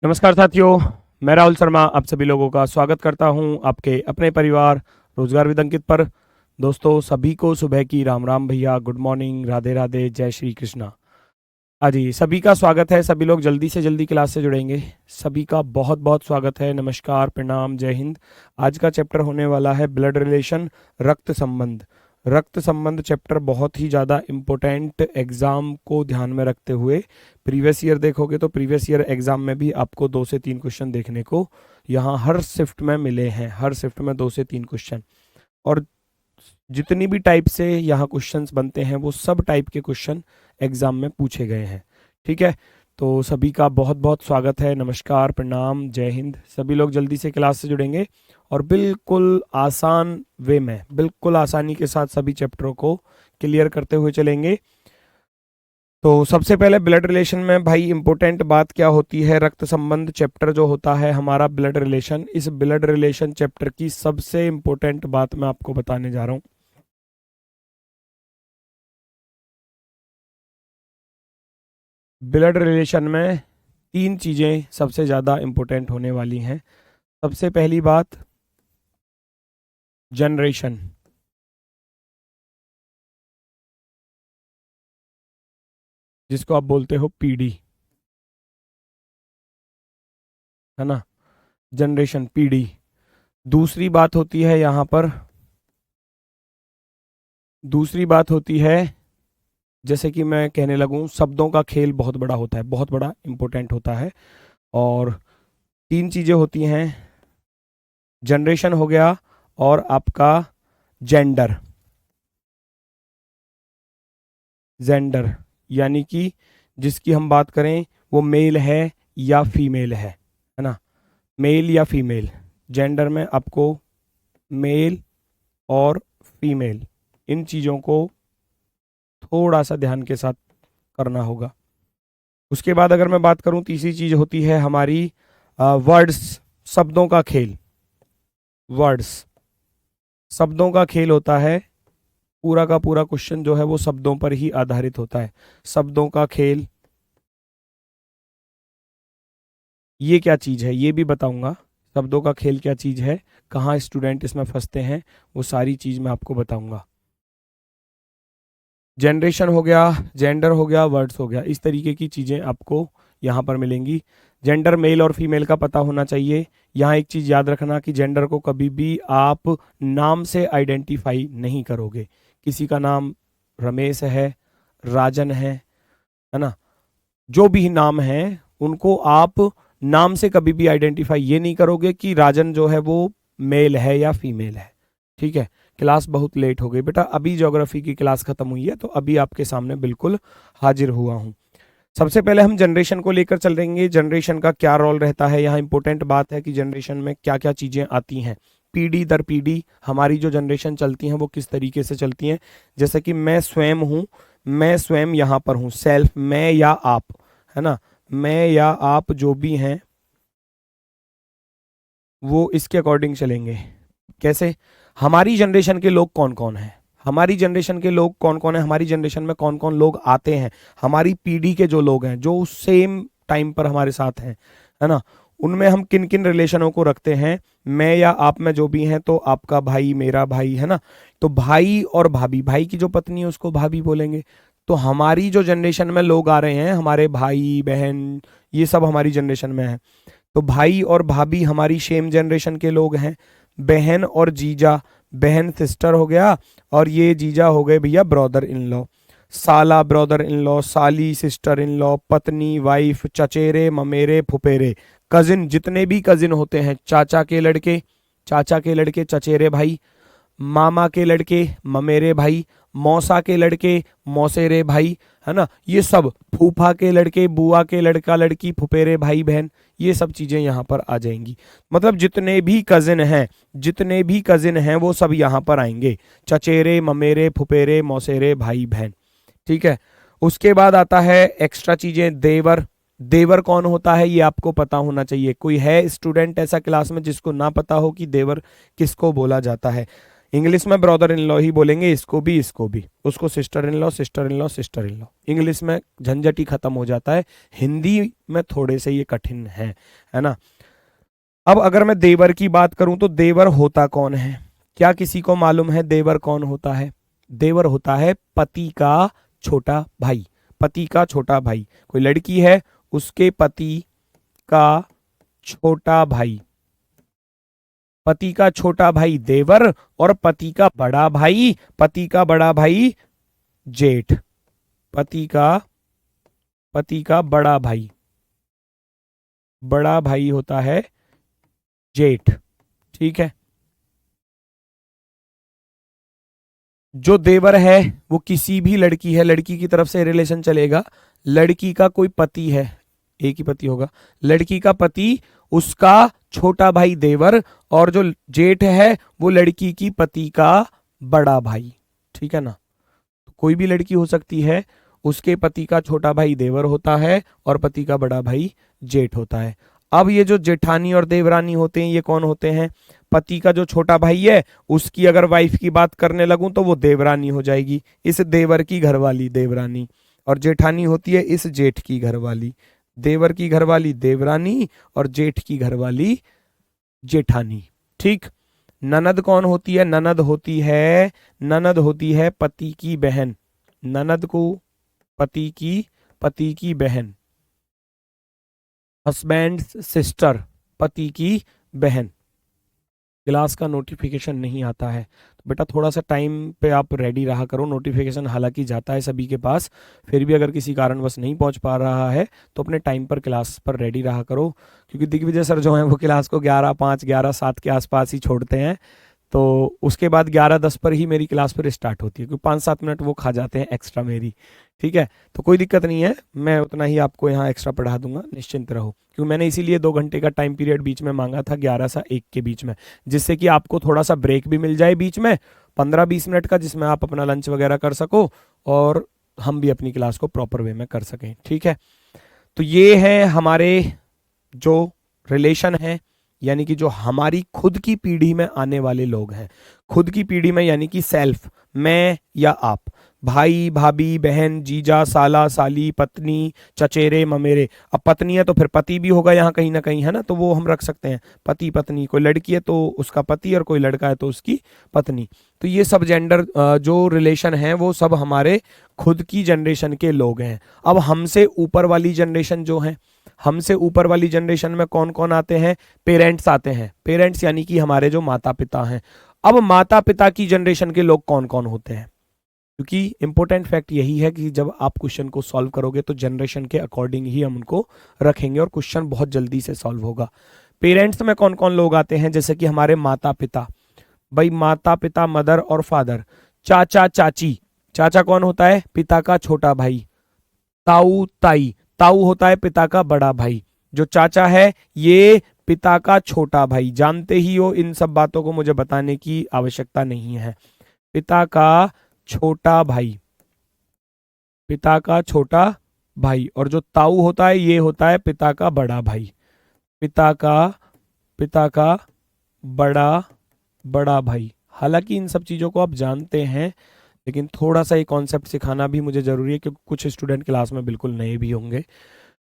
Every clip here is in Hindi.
नमस्कार साथियों, मैं राहुल शर्मा आप सभी लोगों का स्वागत करता हूं आपके अपने परिवार रोजगार विद अंकित पर। दोस्तों सभी को सुबह की राम राम भैया, गुड मॉर्निंग, राधे राधे, जय श्री कृष्णा। हाँ जी, सभी का स्वागत है। सभी लोग जल्दी से जल्दी क्लास से जुड़ेंगे। सभी का बहुत बहुत स्वागत है। नमस्कार, प्रणाम, जय हिंद। आज का चैप्टर होने वाला है ब्लड रिलेशन, रक्त संबंध। रक्त संबंध चैप्टर बहुत ही ज़्यादा इम्पोर्टेंट, एग्जाम को ध्यान में रखते हुए। प्रीवियस ईयर देखोगे तो प्रीवियस ईयर एग्जाम में भी आपको 2 से 3 क्वेश्चन देखने को यहाँ हर शिफ्ट में मिले हैं। हर शिफ्ट में 2 से 3 क्वेश्चन, और जितनी भी टाइप से यहाँ क्वेश्चंस बनते हैं वो सब टाइप के क्वेश्चन एग्जाम में पूछे गए हैं। ठीक है, तो सभी का बहुत बहुत स्वागत है। नमस्कार, प्रणाम, जय हिंद। सभी लोग जल्दी से क्लास से जुड़ेंगे और बिल्कुल आसान वे में, बिल्कुल आसानी के साथ सभी चैप्टरों को क्लियर करते हुए चलेंगे। तो सबसे पहले ब्लड रिलेशन में भाई इंपॉर्टेंट बात क्या होती है। रक्त संबंध चैप्टर जो होता है हमारा ब्लड रिलेशन, इस ब्लड रिलेशन चैप्टर की सबसे इंपॉर्टेंट बात मैं आपको बताने जा रहा हूँ। ब्लड रिलेशन में 3 चीज़ें सबसे ज़्यादा इंपॉर्टेंट होने वाली हैं। सबसे पहली बात, जनरेशन। जिसको आप बोलते हो पीडी, है ना, जनरेशन, पीडी। दूसरी बात होती है यहाँ पर, दूसरी बात होती है, जैसे कि मैं कहने लगूँ, शब्दों का खेल बहुत बड़ा होता है, बहुत बड़ा इंपॉर्टेंट होता है। और 3 चीज़ें होती हैं, जनरेशन हो गया और आपका जेंडर। जेंडर यानी कि जिसकी हम बात करें वो मेल है या फीमेल है ना, मेल या फीमेल। जेंडर में आपको मेल और फीमेल, इन चीज़ों को थोड़ा सा ध्यान के साथ करना होगा। उसके बाद अगर मैं बात करूं, तीसरी चीज़ होती है हमारी वर्ड्स, शब्दों का खेल। वर्ड्स, शब्दों का खेल होता है। पूरा का पूरा क्वेश्चन जो है वो शब्दों पर ही आधारित होता है। शब्दों का खेल, ये क्या चीज़ है ये भी बताऊंगा। शब्दों का खेल क्या चीज़ है, कहाँ स्टूडेंट इसमें फंसते हैं, वो सारी चीज़ मैं आपको बताऊंगा। जनरेशन हो गया, जेंडर हो गया, वर्ड्स हो गया, इस तरीके की चीज़ें आपको यहाँ पर मिलेंगी। जेंडर मेल और फीमेल का पता होना चाहिए। यहाँ एक चीज़ याद रखना कि जेंडर को कभी भी आप नाम से आइडेंटिफाई नहीं करोगे। किसी का नाम रमेश है, राजन है ना, जो भी नाम है उनको आप नाम से कभी भी आइडेंटिफाई ये नहीं करोगे कि राजन जो है वो मेल है या फीमेल है। ठीक है, क्लास बहुत लेट हो गई बेटा, अभी ज्योग्राफी की क्लास खत्म हुई है तो अभी आपके सामने बिल्कुल हाजिर हुआ हूँ। सबसे पहले हम जनरेशन को लेकर चलेंगे। जनरेशन का क्या रोल रहता है, यहाँ इंपॉर्टेंट बात है कि जनरेशन में क्या क्या चीज़ें आती हैं। पीढ़ी दर पीढ़ी हमारी जो जनरेशन चलती हैं वो किस तरीके से चलती हैं। जैसे कि मैं स्वयं हूँ, मैं स्वयं यहाँ पर हूँ, सेल्फ, मैं या आप, है ना, मैं या आप जो भी हैं वो इसके अकॉर्डिंग चलेंगे। कैसे, हमारी जनरेशन के लोग कौन कौन हैं, हमारी जनरेशन के लोग कौन कौन है, हमारी जनरेशन में कौन कौन लोग आते हैं, हमारी पीढ़ी के जो लोग हैं जो सेम टाइम पर हमारे साथ हैं, है ना, उनमें हम किन किन रिलेशनों को रखते हैं। मैं या आप में जो भी हैं, तो आपका भाई मेरा भाई, है ना, तो भाई और भाभी, भाई की जो पत्नी है उसको भाभी बोलेंगे। तो हमारी जो जनरेशन में लोग आ रहे हैं, हमारे भाई बहन, ये सब हमारी जनरेशन में है। तो भाई और भाभी हमारी सेम जनरेशन के लोग हैं। बहन और जीजा, बहन सिस्टर हो गया, और ये जीजा हो गए भैया ब्रदर इन लॉ। साला ब्रदर इन लॉ, साली सिस्टर इन लॉ, पत्नी वाइफ, चचेरे ममेरे फुफेरे, कजिन, जितने भी कजिन होते हैं, चाचा के लड़के, चाचा के लड़के चचेरे भाई, मामा के लड़के ममेरे भाई, मौसा के लड़के मौसेरे भाई, है ना, ये सब, फूफा के लड़के, बुआ के लड़का लड़की, फुफेरे भाई बहन, ये सब चीजें यहाँ पर आ जाएंगी। मतलब जितने भी कजिन हैं, जितने भी कजिन हैं वो सब यहाँ पर आएंगे, चचेरे ममेरे फुफेरे मौसेरे भाई बहन। ठीक है, उसके बाद आता है एक्स्ट्रा चीजें, देवर। देवर कौन होता है ये आपको पता होना चाहिए। कोई है स्टूडेंट ऐसा क्लास में जिसको ना पता हो कि देवर किसको बोला जाता है। इंग्लिश में ब्रदर इन लॉ ही बोलेंगे, इसको भी इसको भी, उसको sister in law, sister in law, sister in law. English में झंझट ही खत्म हो जाता है, हिंदी में थोड़े से ये कठिन है ना। अब अगर मैं देवर की बात करूं तो देवर होता कौन है? क्या किसी को मालूम है देवर कौन होता है? देवर होता है पति का छोटा भाई, पति का छोटा भाई। कोई लड़की है, उसके पति का छोटा भाई, पति का छोटा भाई देवर, और पति का बड़ा भाई, पति का बड़ा भाई जेठ, पति का बड़ा भाई होता है जेठ। ठीक है, जो देवर है वो किसी भी लड़की है, लड़की की तरफ से रिलेशन चलेगा, लड़की का कोई पति है, एक ही पति होगा, लड़की का पति, उसका छोटा भाई देवर, और जो जेठ है वो लड़की की पति का बड़ा भाई। ठीक है ना, कोई भी लड़की हो सकती है, उसके पति का छोटा भाई देवर होता है और पति का बड़ा भाई जेठ होता है। अब ये जो जेठानी और देवरानी होते हैं, ये कौन होते हैं? पति का जो छोटा भाई है, उसकी अगर वाइफ की बात करने लगूं तो वो देवरानी हो जाएगी, इस देवर की घरवाली देवरानी, और जेठानी होती है इस जेठ की घरवाली। देवर की घरवाली देवरानी और जेठ की घरवाली जेठानी। ठीक, ननद कौन होती है? ननद होती है पति की बहन, ननद को पति की बहन, हस्बैंड सिस्टर, पति की बहन। क्लास का नोटिफिकेशन नहीं आता है तो बेटा थोड़ा सा टाइम पे आप रेडी रहा करो। नोटिफिकेशन हालांकि जाता है सभी के पास, फिर भी अगर किसी कारणवश नहीं पहुंच पा रहा है तो अपने टाइम पर क्लास पर रेडी रहा करो, क्योंकि दिग्विजय सर जो हैं वो क्लास को 11:05 11:07 के आसपास ही छोड़ते हैं, तो उसके बाद 11:10 पर ही मेरी क्लास फिर स्टार्ट होती है, क्योंकि 5-7 मिनट वो खा जाते हैं एक्स्ट्रा मेरी। ठीक है, तो कोई दिक्कत नहीं है, मैं उतना ही आपको यहाँ एक्स्ट्रा पढ़ा दूंगा, निश्चिंत रहो, क्योंकि मैंने इसीलिए 2 घंटे का टाइम पीरियड बीच में मांगा था, 11 से 1 के बीच में, जिससे कि आपको थोड़ा सा ब्रेक भी मिल जाए बीच में 15-20 मिनट का, जिसमें आप अपना लंच वगैरह कर सको और हम भी अपनी क्लास को प्रॉपर वे में कर सकें। ठीक है, तो ये है हमारे जो रिलेशन है, यानी कि जो हमारी खुद की पीढ़ी में आने वाले लोग हैं। खुद की पीढ़ी में यानी कि सेल्फ, मैं या आप, भाई भाभी बहन जीजा साला साली पत्नी चचेरे ममेरे। अब पत्नी है तो फिर पति भी होगा यहाँ कहीं ना कहीं, है ना, तो वो हम रख सकते हैं पति पत्नी। कोई लड़की है तो उसका पति और कोई लड़का है तो उसकी पत्नी। तो ये सब जेंडर जो रिलेशन है वो सब हमारे खुद की जनरेशन के लोग हैं। अब हमसे ऊपर वाली जनरेशन जो है, हमसे ऊपर वाली जनरेशन में कौन कौन आते हैं? पेरेंट्स आते हैं, पेरेंट्स यानी कि हमारे जो माता पिता हैं। अब माता पिता की जनरेशन के लोग कौन कौन होते हैं? क्योंकि इंपॉर्टेंट फैक्ट यही है कि जब आप क्वेश्चन को सॉल्व करोगे तो जनरेशन के अकॉर्डिंग ही हम उनको रखेंगे और क्वेश्चन बहुत जल्दी से सॉल्व होगा। पेरेंट्स में कौन कौन लोग आते हैं? जैसे कि हमारे माता पिता, भाई माता पिता मदर और फादर। चाचा चाची, चाचा कौन होता है? पिता का छोटा भाई। ताऊ ताई, ताऊ होता है पिता का बड़ा भाई। जो चाचा है ये पिता का छोटा भाई, जानते ही हो, इन सब बातों को मुझे बताने की आवश्यकता नहीं है। पिता का छोटा भाई, पिता का छोटा भाई। और जो ताऊ होता है ये होता है पिता का बड़ा भाई, पिता का बड़ा भाई। हालांकि इन सब चीजों को आप जानते हैं, लेकिन थोड़ा सा ये कॉन्सेप्ट सिखाना भी मुझे जरूरी है, क्योंकि कुछ स्टूडेंट क्लास में बिल्कुल नए भी होंगे।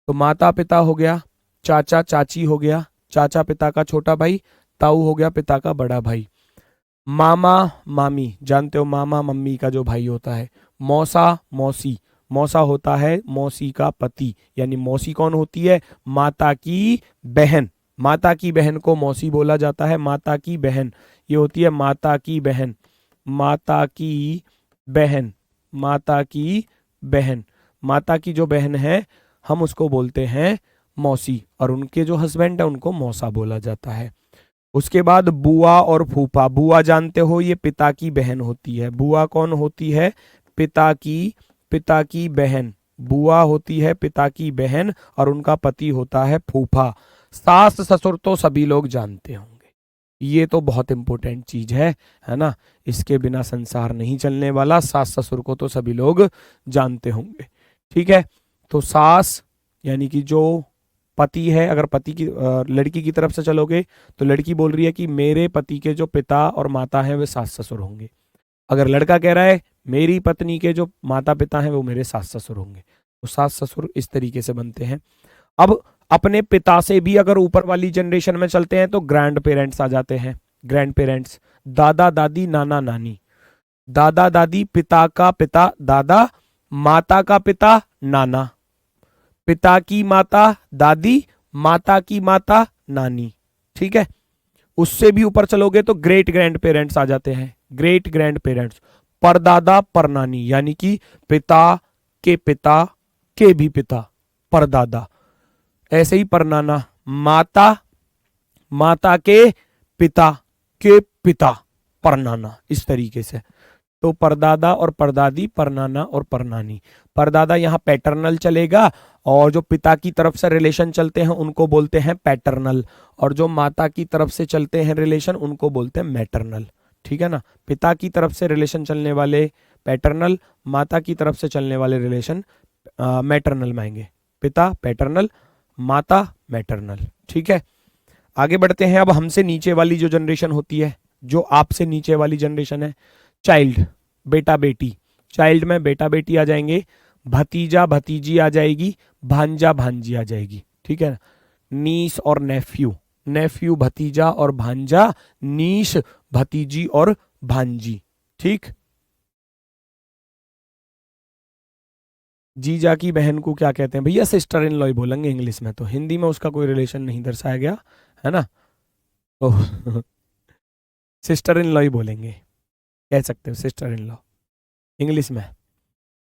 तो माता पिता हो गया, चाचा चाची हो गया, चाचा पिता का छोटा भाई, ताऊ हो गया पिता का बड़ा भाई। मामा मामी, जानते हो मामा मम्मी का जो भाई होता है। मौसा मौसी, मौसा होता है मौसी का पति, यानी मौसी कौन होती है? माता की बहन। माता की बहन को मौसी बोला जाता है, माता की बहन ये होती है माता की बहन। माता की बहन, माता की बहन, माता की जो बहन है हम उसको बोलते हैं मौसी, और उनके जो हस्बैंड है उनको मौसा बोला जाता है। उसके बाद बुआ और फूफा। बुआ जानते हो ये पिता की बहन होती है। बुआ कौन होती है? पिता की बहन। बुआ होती है पिता की बहन और उनका पति होता है फूफा। सास ससुर तो सभी लोग जानते होंगे, ये तो बहुत इंपॉर्टेंट चीज है ना, इसके बिना संसार नहीं चलने वाला। सास ससुर को तो सभी लोग जानते होंगे। ठीक है, तो सास यानी कि जो पति है, अगर पति की लड़की की तरफ से चलोगे तो लड़की बोल रही है कि मेरे पति के जो पिता और माता हैं वे सास ससुर होंगे। अगर लड़का कह रहा है मेरी पत्नी के जो माता पिता हैं वो मेरे सास ससुर होंगे, तो सास ससुर इस तरीके से बनते हैं। अब अपने पिता से भी अगर ऊपर वाली जनरेशन में चलते हैं तो ग्रैंड पेरेंट्स आ जाते हैं। ग्रैंड पेरेंट्स, दादा दादी नाना नानी। दादा दादी, पिता का पिता दादा, माता का पिता नाना, पिता की माता दादी, माता की माता नानी। ठीक है, उससे भी ऊपर चलोगे तो ग्रेट ग्रैंड पेरेंट्स आ जाते हैं। ग्रेट ग्रैंड पेरेंट्स, परदादा परनानी, यानी कि पिता के भी पिता, परदादा। ऐसे ही परनाना, माता, माता के पिता परनाना, इस तरीके से। तो परदादा और परदादी, परनाना और परनानी। परदादा यहाँ पैटर्नल चलेगा, और जो पिता की तरफ से रिलेशन चलते हैं उनको बोलते हैं पैटर्नल, और जो माता की तरफ से चलते हैं रिलेशन उनको बोलते हैं मैटरनल। ठीक है ना, पिता की तरफ से रिलेशन चलने वाले पैटर्नल, माता की तरफ से चलने वाले रिलेशन मैटरनल में आएंगे। पिता पैटर्नल, माता मैटरनल। ठीक है, आगे बढ़ते हैं। अब हमसे नीचे वाली जो जनरेशन होती है, जो आपसे नीचे वाली जनरेशन है, चाइल्ड, बेटा बेटी। चाइल्ड में बेटा बेटी आ जाएंगे, भतीजा भतीजी आ जाएगी, भांजा भांजी आ जाएगी। ठीक है, नीस और नेफ्यू, नेफ्यू भतीजा और भांजा, नीस भतीजी और भांजी। ठीक, जीजा की बहन को क्या कहते हैं भैया? सिस्टर इन लॉ ही बोलेंगे इंग्लिश में, तो हिंदी में उसका कोई रिलेशन नहीं दर्शाया गया है ना, तो सिस्टर इन लॉ ही बोलेंगे, कह सकते हो सिस्टर इन लॉ इंग्लिश में।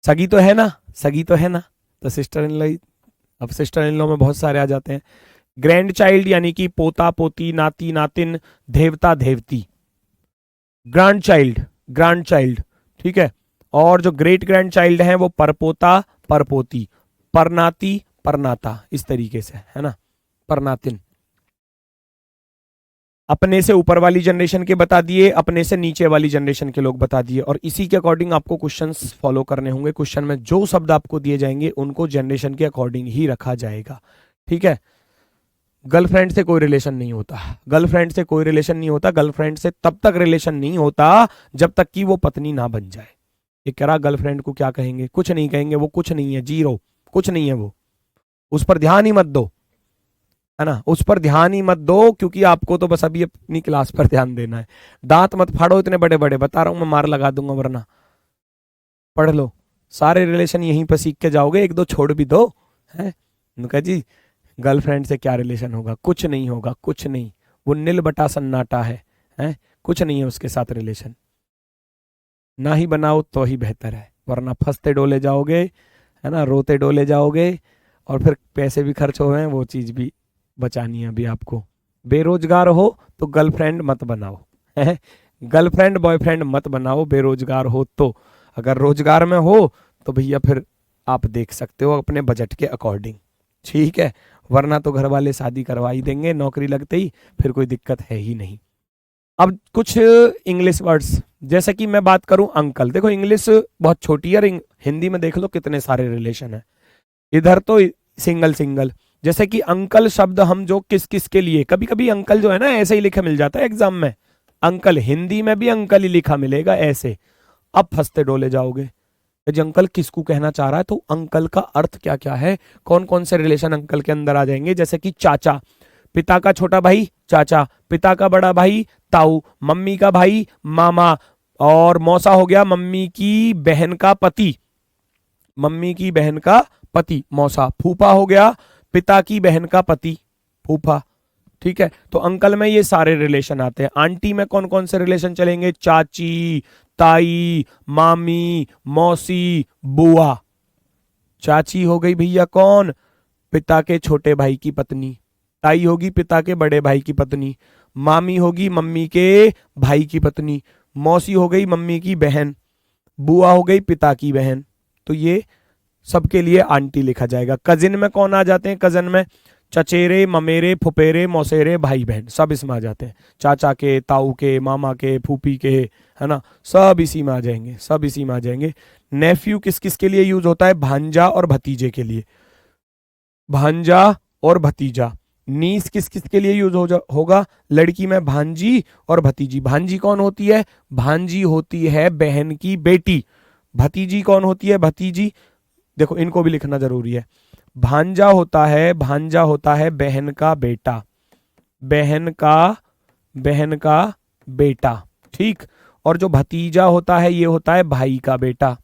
सगी तो है ना, सगी तो है ना, तो सिस्टर इन लॉ ही। अब सिस्टर इन लॉ में बहुत सारे आ जाते हैं। ग्रैंड चाइल्ड यानी कि पोता पोती, नाती नातिन, देवता Devti. Grand child, grand child. ठीक है, और जो ग्रेट ग्रैंड चाइल्ड है वो परपोता परपोती, परनाती परनाता, इस तरीके से, है ना, परनातिन। अपने से ऊपर वाली जनरेशन के बता दिए, अपने से नीचे वाली जनरेशन के लोग बता दिए, और इसी के अकॉर्डिंग आपको क्वेश्चंस फॉलो करने होंगे। क्वेश्चन में जो शब्द आपको दिए जाएंगे उनको जनरेशन के अकॉर्डिंग ही रखा जाएगा। ठीक है, गर्लफ्रेंड से कोई रिलेशन नहीं होता, गर्लफ्रेंड से कोई रिलेशन नहीं होता। गर्लफ्रेंड से तब तक रिलेशन नहीं होता जब तक कि वो पत्नी ना बन जाए। ये कह रहा गर्लफ्रेंड को क्या कहेंगे? कुछ नहीं कहेंगे, वो कुछ नहीं है, जीरो, कुछ नहीं है वो, उस पर ध्यान ही मत दो, है ना, उस पर ध्यान ही मत दो, क्योंकि आपको तो बस अभी अपनी क्लास पर ध्यान देना है। दांत मत फाड़ो इतने बड़े बड़े, बता रहा हूं मैं, मार लगा दूंगा वरना। पढ़ लो, सारे रिलेशन यहीं पर सीख के जाओगे, एक दो छोड़ भी दो। है उनका जी, गर्लफ्रेंड से क्या रिलेशन होगा? कुछ नहीं होगा, कुछ नहीं, वो नील बटा सन्नाटा है, कुछ नहीं है उसके साथ रिलेशन। ना ही बनाओ तो ही बेहतर है, वरना फंसते डोले जाओगे, है ना, रोते डोले जाओगे, और फिर पैसे भी खर्च हो गए, वो चीज भी बचानी है अभी आपको। बेरोजगार हो तो गर्लफ्रेंड मत बनाओ, है, गर्लफ्रेंड बॉयफ्रेंड मत बनाओ बेरोजगार हो तो। अगर रोजगार में हो तो भैया फिर आप देख सकते हो अपने बजट के अकॉर्डिंग। ठीक है, वरना तो घर वाले शादी करवा ही देंगे नौकरी लगते ही, फिर कोई दिक्कत है ही नहीं। अब कुछ इंग्लिश वर्ड्स, जैसे कि मैं बात करूं अंकल, देखो इंग्लिश बहुत छोटी है, हिंदी में देख लो कितने सारे रिलेशन है, इधर तो सिंगल सिंगल। जैसे कि अंकल शब्द हम जो किस किस के लिए, कभी कभी अंकल जो है ना ऐसे ही लिखा मिल जाता है एग्जाम में, अंकल हिंदी में भी अंकल ही लिखा मिलेगा ऐसे। अब फंसते डोले जाओगे, जी अंकल किसको कहना चाह रहा है, तो अंकल का अर्थ क्या क्या है, कौन कौन से रिलेशन अंकल के अंदर आ जाएंगे। जैसे कि चाचा, पिता का छोटा भाई चाचा, पिता का बड़ा भाई ताऊ, मम्मी का भाई मामा, और मौसा हो गया मम्मी की बहन का पति, मम्मी की बहन का पति मौसा। फूफा हो गया पिता की बहन का पति फूफा। ठीक है, तो अंकल में ये सारे रिलेशन आते हैं। आंटी में कौन कौन से रिलेशन चलेंगे? चाची, ताई, मामी, मौसी, बुआ। चाची हो गई भैया कौन? पिता के छोटे भाई की पत्नी। ताई होगी पिता के बड़े भाई की पत्नी। मामी होगी मम्मी के भाई की पत्नी। मौसी हो गई मम्मी की बहन। बुआ हो गई पिता की बहन। तो ये सबके लिए आंटी लिखा जाएगा। कजिन में कौन आ जाते हैं? कजिन में चचेरे, ममेरे, फुपेरे, मौसेरे, भाई बहन सब इसमें आ जाते हैं। चाचा के, ताऊ के, मामा के, फूफी के, है ना, सब इसी में आ जाएंगे, सब इसी में आ जाएंगे। नेफ्यू किस किस के लिए यूज होता है? भांजा और भतीजे के लिए। भांजा और भतीजा। नीस किस किस के लिए यूज होगा? लड़की में भांजी और भतीजी। भांजी कौन होती है? भांजी होती है बहन की बेटी। भतीजी कौन होती है? भतीजी, देखो इनको भी लिखना जरूरी है। भांजा होता है बहन का बेटा, बहन का बेटा, ठीक। और जो भतीजा होता है ये होता है भाई का बेटा,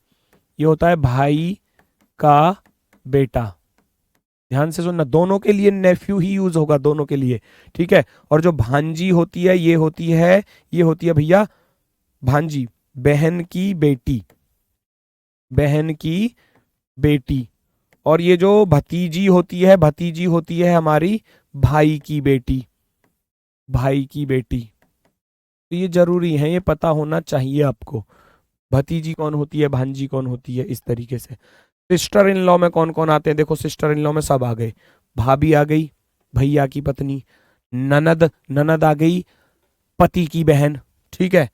ये होता है भाई का बेटा। ध्यान से सुनना, दोनों के लिए नेफ्यू ही यूज होगा, दोनों के लिए, ठीक है। और जो भांजी होती है ये होती है भैया भांजी, बहन की बेटी, बहन की बेटी। और ये जो भतीजी होती है हमारी भाई की बेटी, भाई की बेटी। तो ये जरूरी है, ये पता होना चाहिए आपको, भतीजी कौन होती है, भांजी कौन होती है, इस तरीके से। सिस्टर इन लॉ में कौन कौन आते हैं? देखो सिस्टर इन लॉ में सब आ गए। भाभी आ गई, भैया की पत्नी। ननद आ गई, पति की बहन, ठीक है।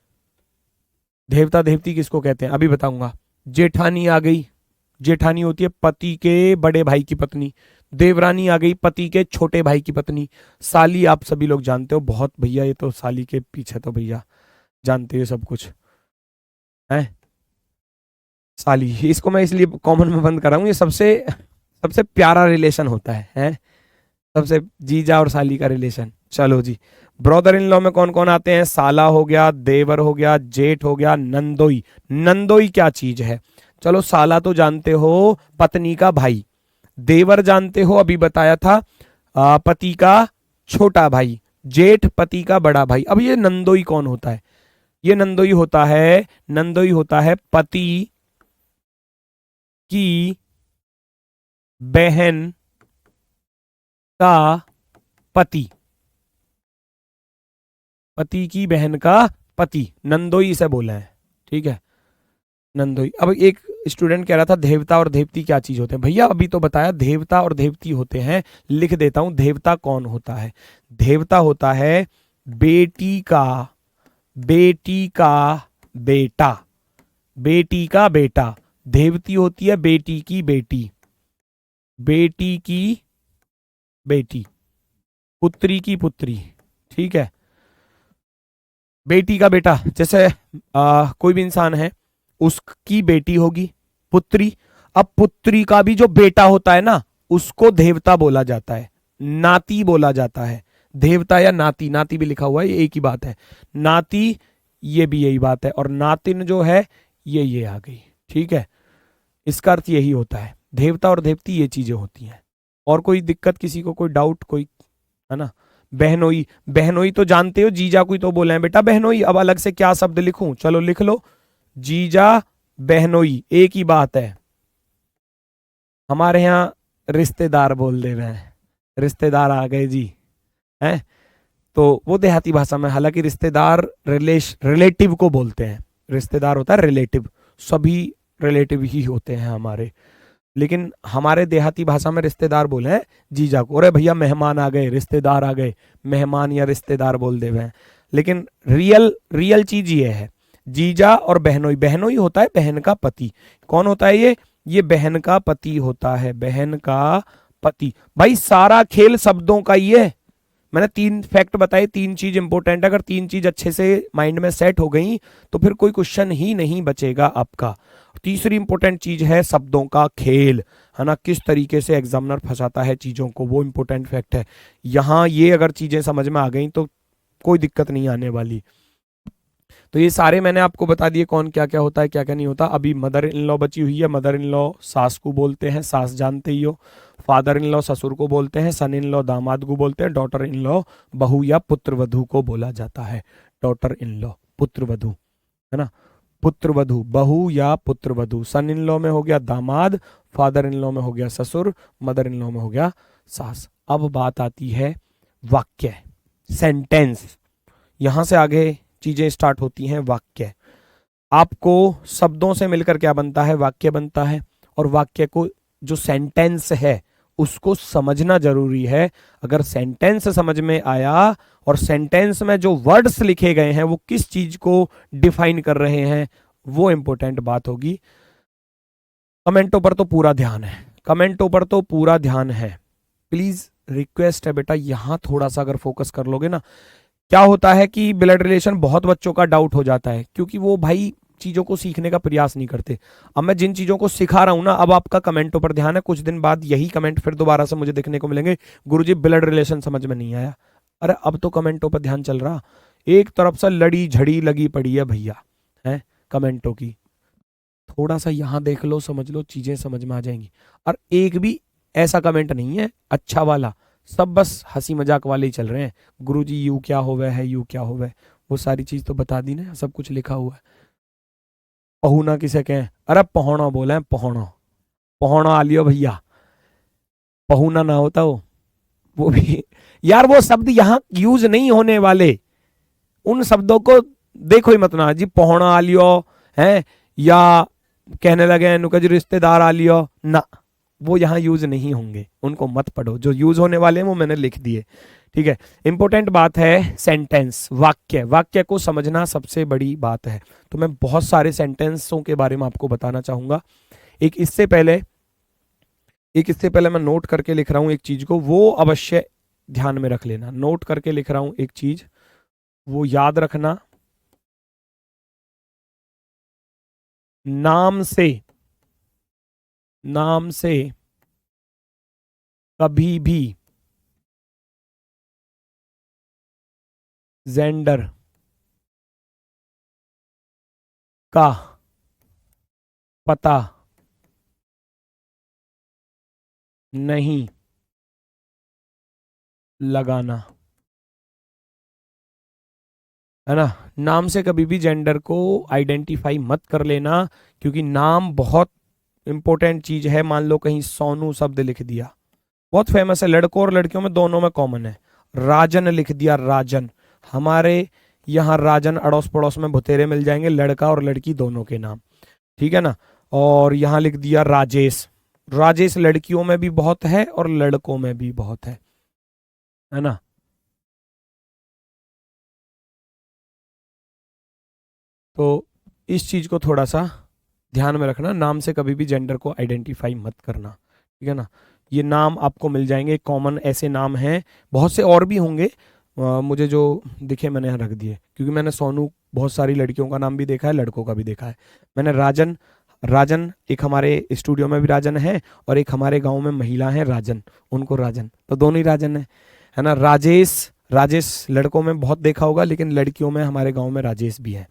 देवता देवती किसको कहते हैं अभी बताऊंगा। जेठानी आ गई, जेठानी होती है पति के बड़े भाई की पत्नी। देवरानी आ गई, पति के छोटे भाई की पत्नी। साली आप सभी लोग जानते हो बहुत भैया, ये तो साली के पीछे तो भैया जानते हो सब कुछ है। साली, इसको मैं इसलिए कॉमन में बंद कर रहा हूँ, ये सबसे सबसे प्यारा रिलेशन होता है सबसे, जीजा और साली का रिलेशन। चलो जी, ब्रदर इन लॉ में कौन कौन आते हैं? साला हो गया, देवर हो गया, जेठ हो गया, नंदोई। नंदोई क्या चीज है? चलो साला तो जानते हो, पत्नी का भाई। देवर जानते हो, अभी बताया था, पति का छोटा भाई। जेठ पति का बड़ा भाई। अब ये नंदोई कौन होता है? ये नंदोई होता है पति की बहन का पति, पति की बहन का पति, नंदोई से बोला है, ठीक है, नंदोई। अब एक स्टूडेंट कह रहा था देवता और देवती क्या चीज होते हैं? भैया अभी तो बताया देवता और देवती होते हैं, लिख देता हूं देवता कौन होता है। देवता होता है बेटी का बेटा, बेटी का बेटा। देवती होती है बेटी की बेटी, बेटी की बेटी, पुत्री की पुत्री, ठीक है। बेटी का बेटा, जैसे कोई भी इंसान है उसकी बेटी होगी पुत्री। अब पुत्री का भी जो बेटा होता है ना, उसको देवता बोला जाता है, नाती बोला जाता है। देवता या नाती, नाती भी लिखा हुआ है, ये एक ही बात है। नाती, ये भी यही बात है। और नातिन जो है ये आ गई, ठीक है। इसका अर्थ यही होता है, देवता और देवती ये चीजें होती हैं। और कोई दिक्कत किसी को, कोई डाउट, कोई, है ना। बहनोई, बहनोई तो जानते हो, जीजा कोई तो बोला है बेटा बहनोई। अब अलग से क्या शब्द लिखूं? चलो लिख लो, जीजा बहनोई एक ही बात है। हमारे यहाँ रिश्तेदार बोल दे रहे हैं, रिश्तेदार आ गए जी, हैं। तो वो देहाती भाषा में, हालांकि रिश्तेदार रिलेटिव को बोलते हैं। रिश्तेदार होता है रिलेटिव, सभी रिलेटिव ही होते हैं हमारे, लेकिन हमारे देहाती भाषा में रिश्तेदार बोले हैं जीजा को। अरे भैया मेहमान आ गए, रिश्तेदार आ गए, मेहमान या रिश्तेदार बोल दे हैं। लेकिन रियल चीज ये है, जीजा और बहनोई। बहनोई होता है बहन का पति। कौन होता है ये बहन का पति होता है, बहन का पति। भाई सारा खेल शब्दों का ही है। मैंने 3 फैक्ट बताए, 3 चीज इंपॉर्टेंट। अगर 3 चीज अच्छे से माइंड में सेट हो गई तो फिर कोई क्वेश्चन ही नहीं बचेगा आपका। तीसरी इंपॉर्टेंट चीज है शब्दों का खेल, है ना, किस तरीके से एग्जामिनर फंसाता है चीजों को, वो इंपॉर्टेंट फैक्ट है। यहां ये अगर चीजें समझ में आ गई तो कोई दिक्कत नहीं आने वाली। तो ये सारे मैंने आपको बता दिए कौन क्या क्या होता है, क्या क्या नहीं होता। अभी मदर इन लॉ बची हुई है। मदर इन लॉ सास को बोलते हैं, सास जानते ही हो। फादर इन लॉ ससुर को बोलते हैं, सन इन लॉ दामाद को बोलते हैं। डॉटर इन लॉ बहू या पुत्रवधू को बोला जाता है। डॉटर इन लॉ पुत्रवधू, है ना, पुत्रवधू, बहू या पुत्रवधू। सन इन लॉ में हो गया दामाद, फादर इन लॉ में हो गया ससुर, मदर इन लॉ में हो गया सास। अब बात आती है वाक्य, सेंटेंस। यहां से आगे चीजें स्टार्ट होती हैं। वाक्य आपको शब्दों से मिलकर क्या बनता है? वाक्य बनता है। और वाक्य को जो सेंटेंस है उसको समझना जरूरी है। अगर सेंटेंस समझ में आया और सेंटेंस में जो वर्ड्स लिखे गए हैं वो किस चीज को डिफाइन कर रहे हैं, वो इंपॉर्टेंट बात होगी। कमेंटों पर तो पूरा ध्यान है, कमेंटों पर तो पूरा ध्यान है। प्लीज रिक्वेस्ट है बेटा, यहां थोड़ा सा अगर फोकस कर लोगे ना, क्या होता है कि ब्लड रिलेशन बहुत बच्चों का डाउट हो जाता है, क्योंकि वो भाई चीजों को सीखने का प्रयास नहीं करते। अब मैं जिन चीजों को सिखा रहा हूं ना, अब आपका कमेंटों पर ध्यान है, कुछ दिन बाद यही कमेंट फिर दोबारा से मुझे देखने को मिलेंगे, गुरुजी ब्लड रिलेशन समझ में नहीं आया। अरे अब तो कमेंटों पर ध्यान चल रहा, एक तरफ से लड़ी झड़ी लगी पड़ी है भैया, है कमेंटों की। थोड़ा सा यहां देख लो, समझ लो, चीजें समझ में आ जाएंगी। और एक भी ऐसा कमेंट नहीं है अच्छा वाला, सब बस हंसी मजाक वाले ही चल रहे हैं। गुरुजी यू क्या होवे है, यू क्या होवे, वो सारी चीज तो बता दी ना, सब कुछ लिखा हुआ है। पहुना किसे कहें, अरे पहुना बोला है, पहुना, पहुना आ लियो भैया, पहुना ना होता वो भी यार वो शब्द यहाँ यूज नहीं होने वाले, उन शब्दों को देखो ही मत ना जी, पहुना आ लियो है, या कहने लगे नुका जी रिश्तेदार आ लियो ना, वो यहाँ यूज नहीं होंगे, उनको मत पढ़ो। जो यूज होने वाले हैं वो मैंने लिख दिए, ठीक है। इंपॉर्टेंट बात है सेंटेंस, वाक्य, वाक्य को समझना सबसे बड़ी बात है। तो मैं बहुत सारे सेंटेंसों के बारे में आपको बताना चाहूंगा। एक इससे पहले मैं नोट करके लिख रहा हूं एक चीज को, वो अवश्य ध्यान में रख लेना। नोट करके लिख रहा हूं एक चीज, वो याद रखना। नाम से कभी भी जेंडर का पता नहीं लगाना, है ना। नाम से कभी भी जेंडर को आइडेंटिफाई मत कर लेना, क्योंकि नाम बहुत इंपॉर्टेंट चीज है। मान लो कहीं सोनू शब्द लिख दिया, बहुत फेमस है, लड़कों और लड़कियों में दोनों में कॉमन है। राजन लिख दिया, राजन, हमारे यहाँ राजन अड़ोस पड़ोस में भुतेरे मिल जाएंगे, लड़का और लड़की दोनों के नाम, ठीक है ना। और यहाँ लिख दिया राजेश, राजेश लड़कियों में भी बहुत है और लड़कों में भी बहुत है ना। तो इस चीज को थोड़ा सा ध्यान में रखना, नाम से कभी भी जेंडर को आइडेंटिफाई मत करना, ठीक है ना। ये नाम आपको मिल जाएंगे कॉमन, ऐसे नाम हैं, बहुत से और भी होंगे, मुझे जो दिखे मैंने यहाँ रख दिए, क्योंकि मैंने सोनू बहुत सारी लड़कियों का नाम भी देखा है, लड़कों का भी देखा है। मैंने राजन, राजन एक हमारे स्टूडियो में भी राजन है, और एक हमारे गांव में महिला है राजन, उनको राजन, तो दोनों ही राजन है ना। राजेश, राजेश लड़कों में बहुत देखा होगा, लेकिन लड़कियों में हमारे गांव में राजेश भी है,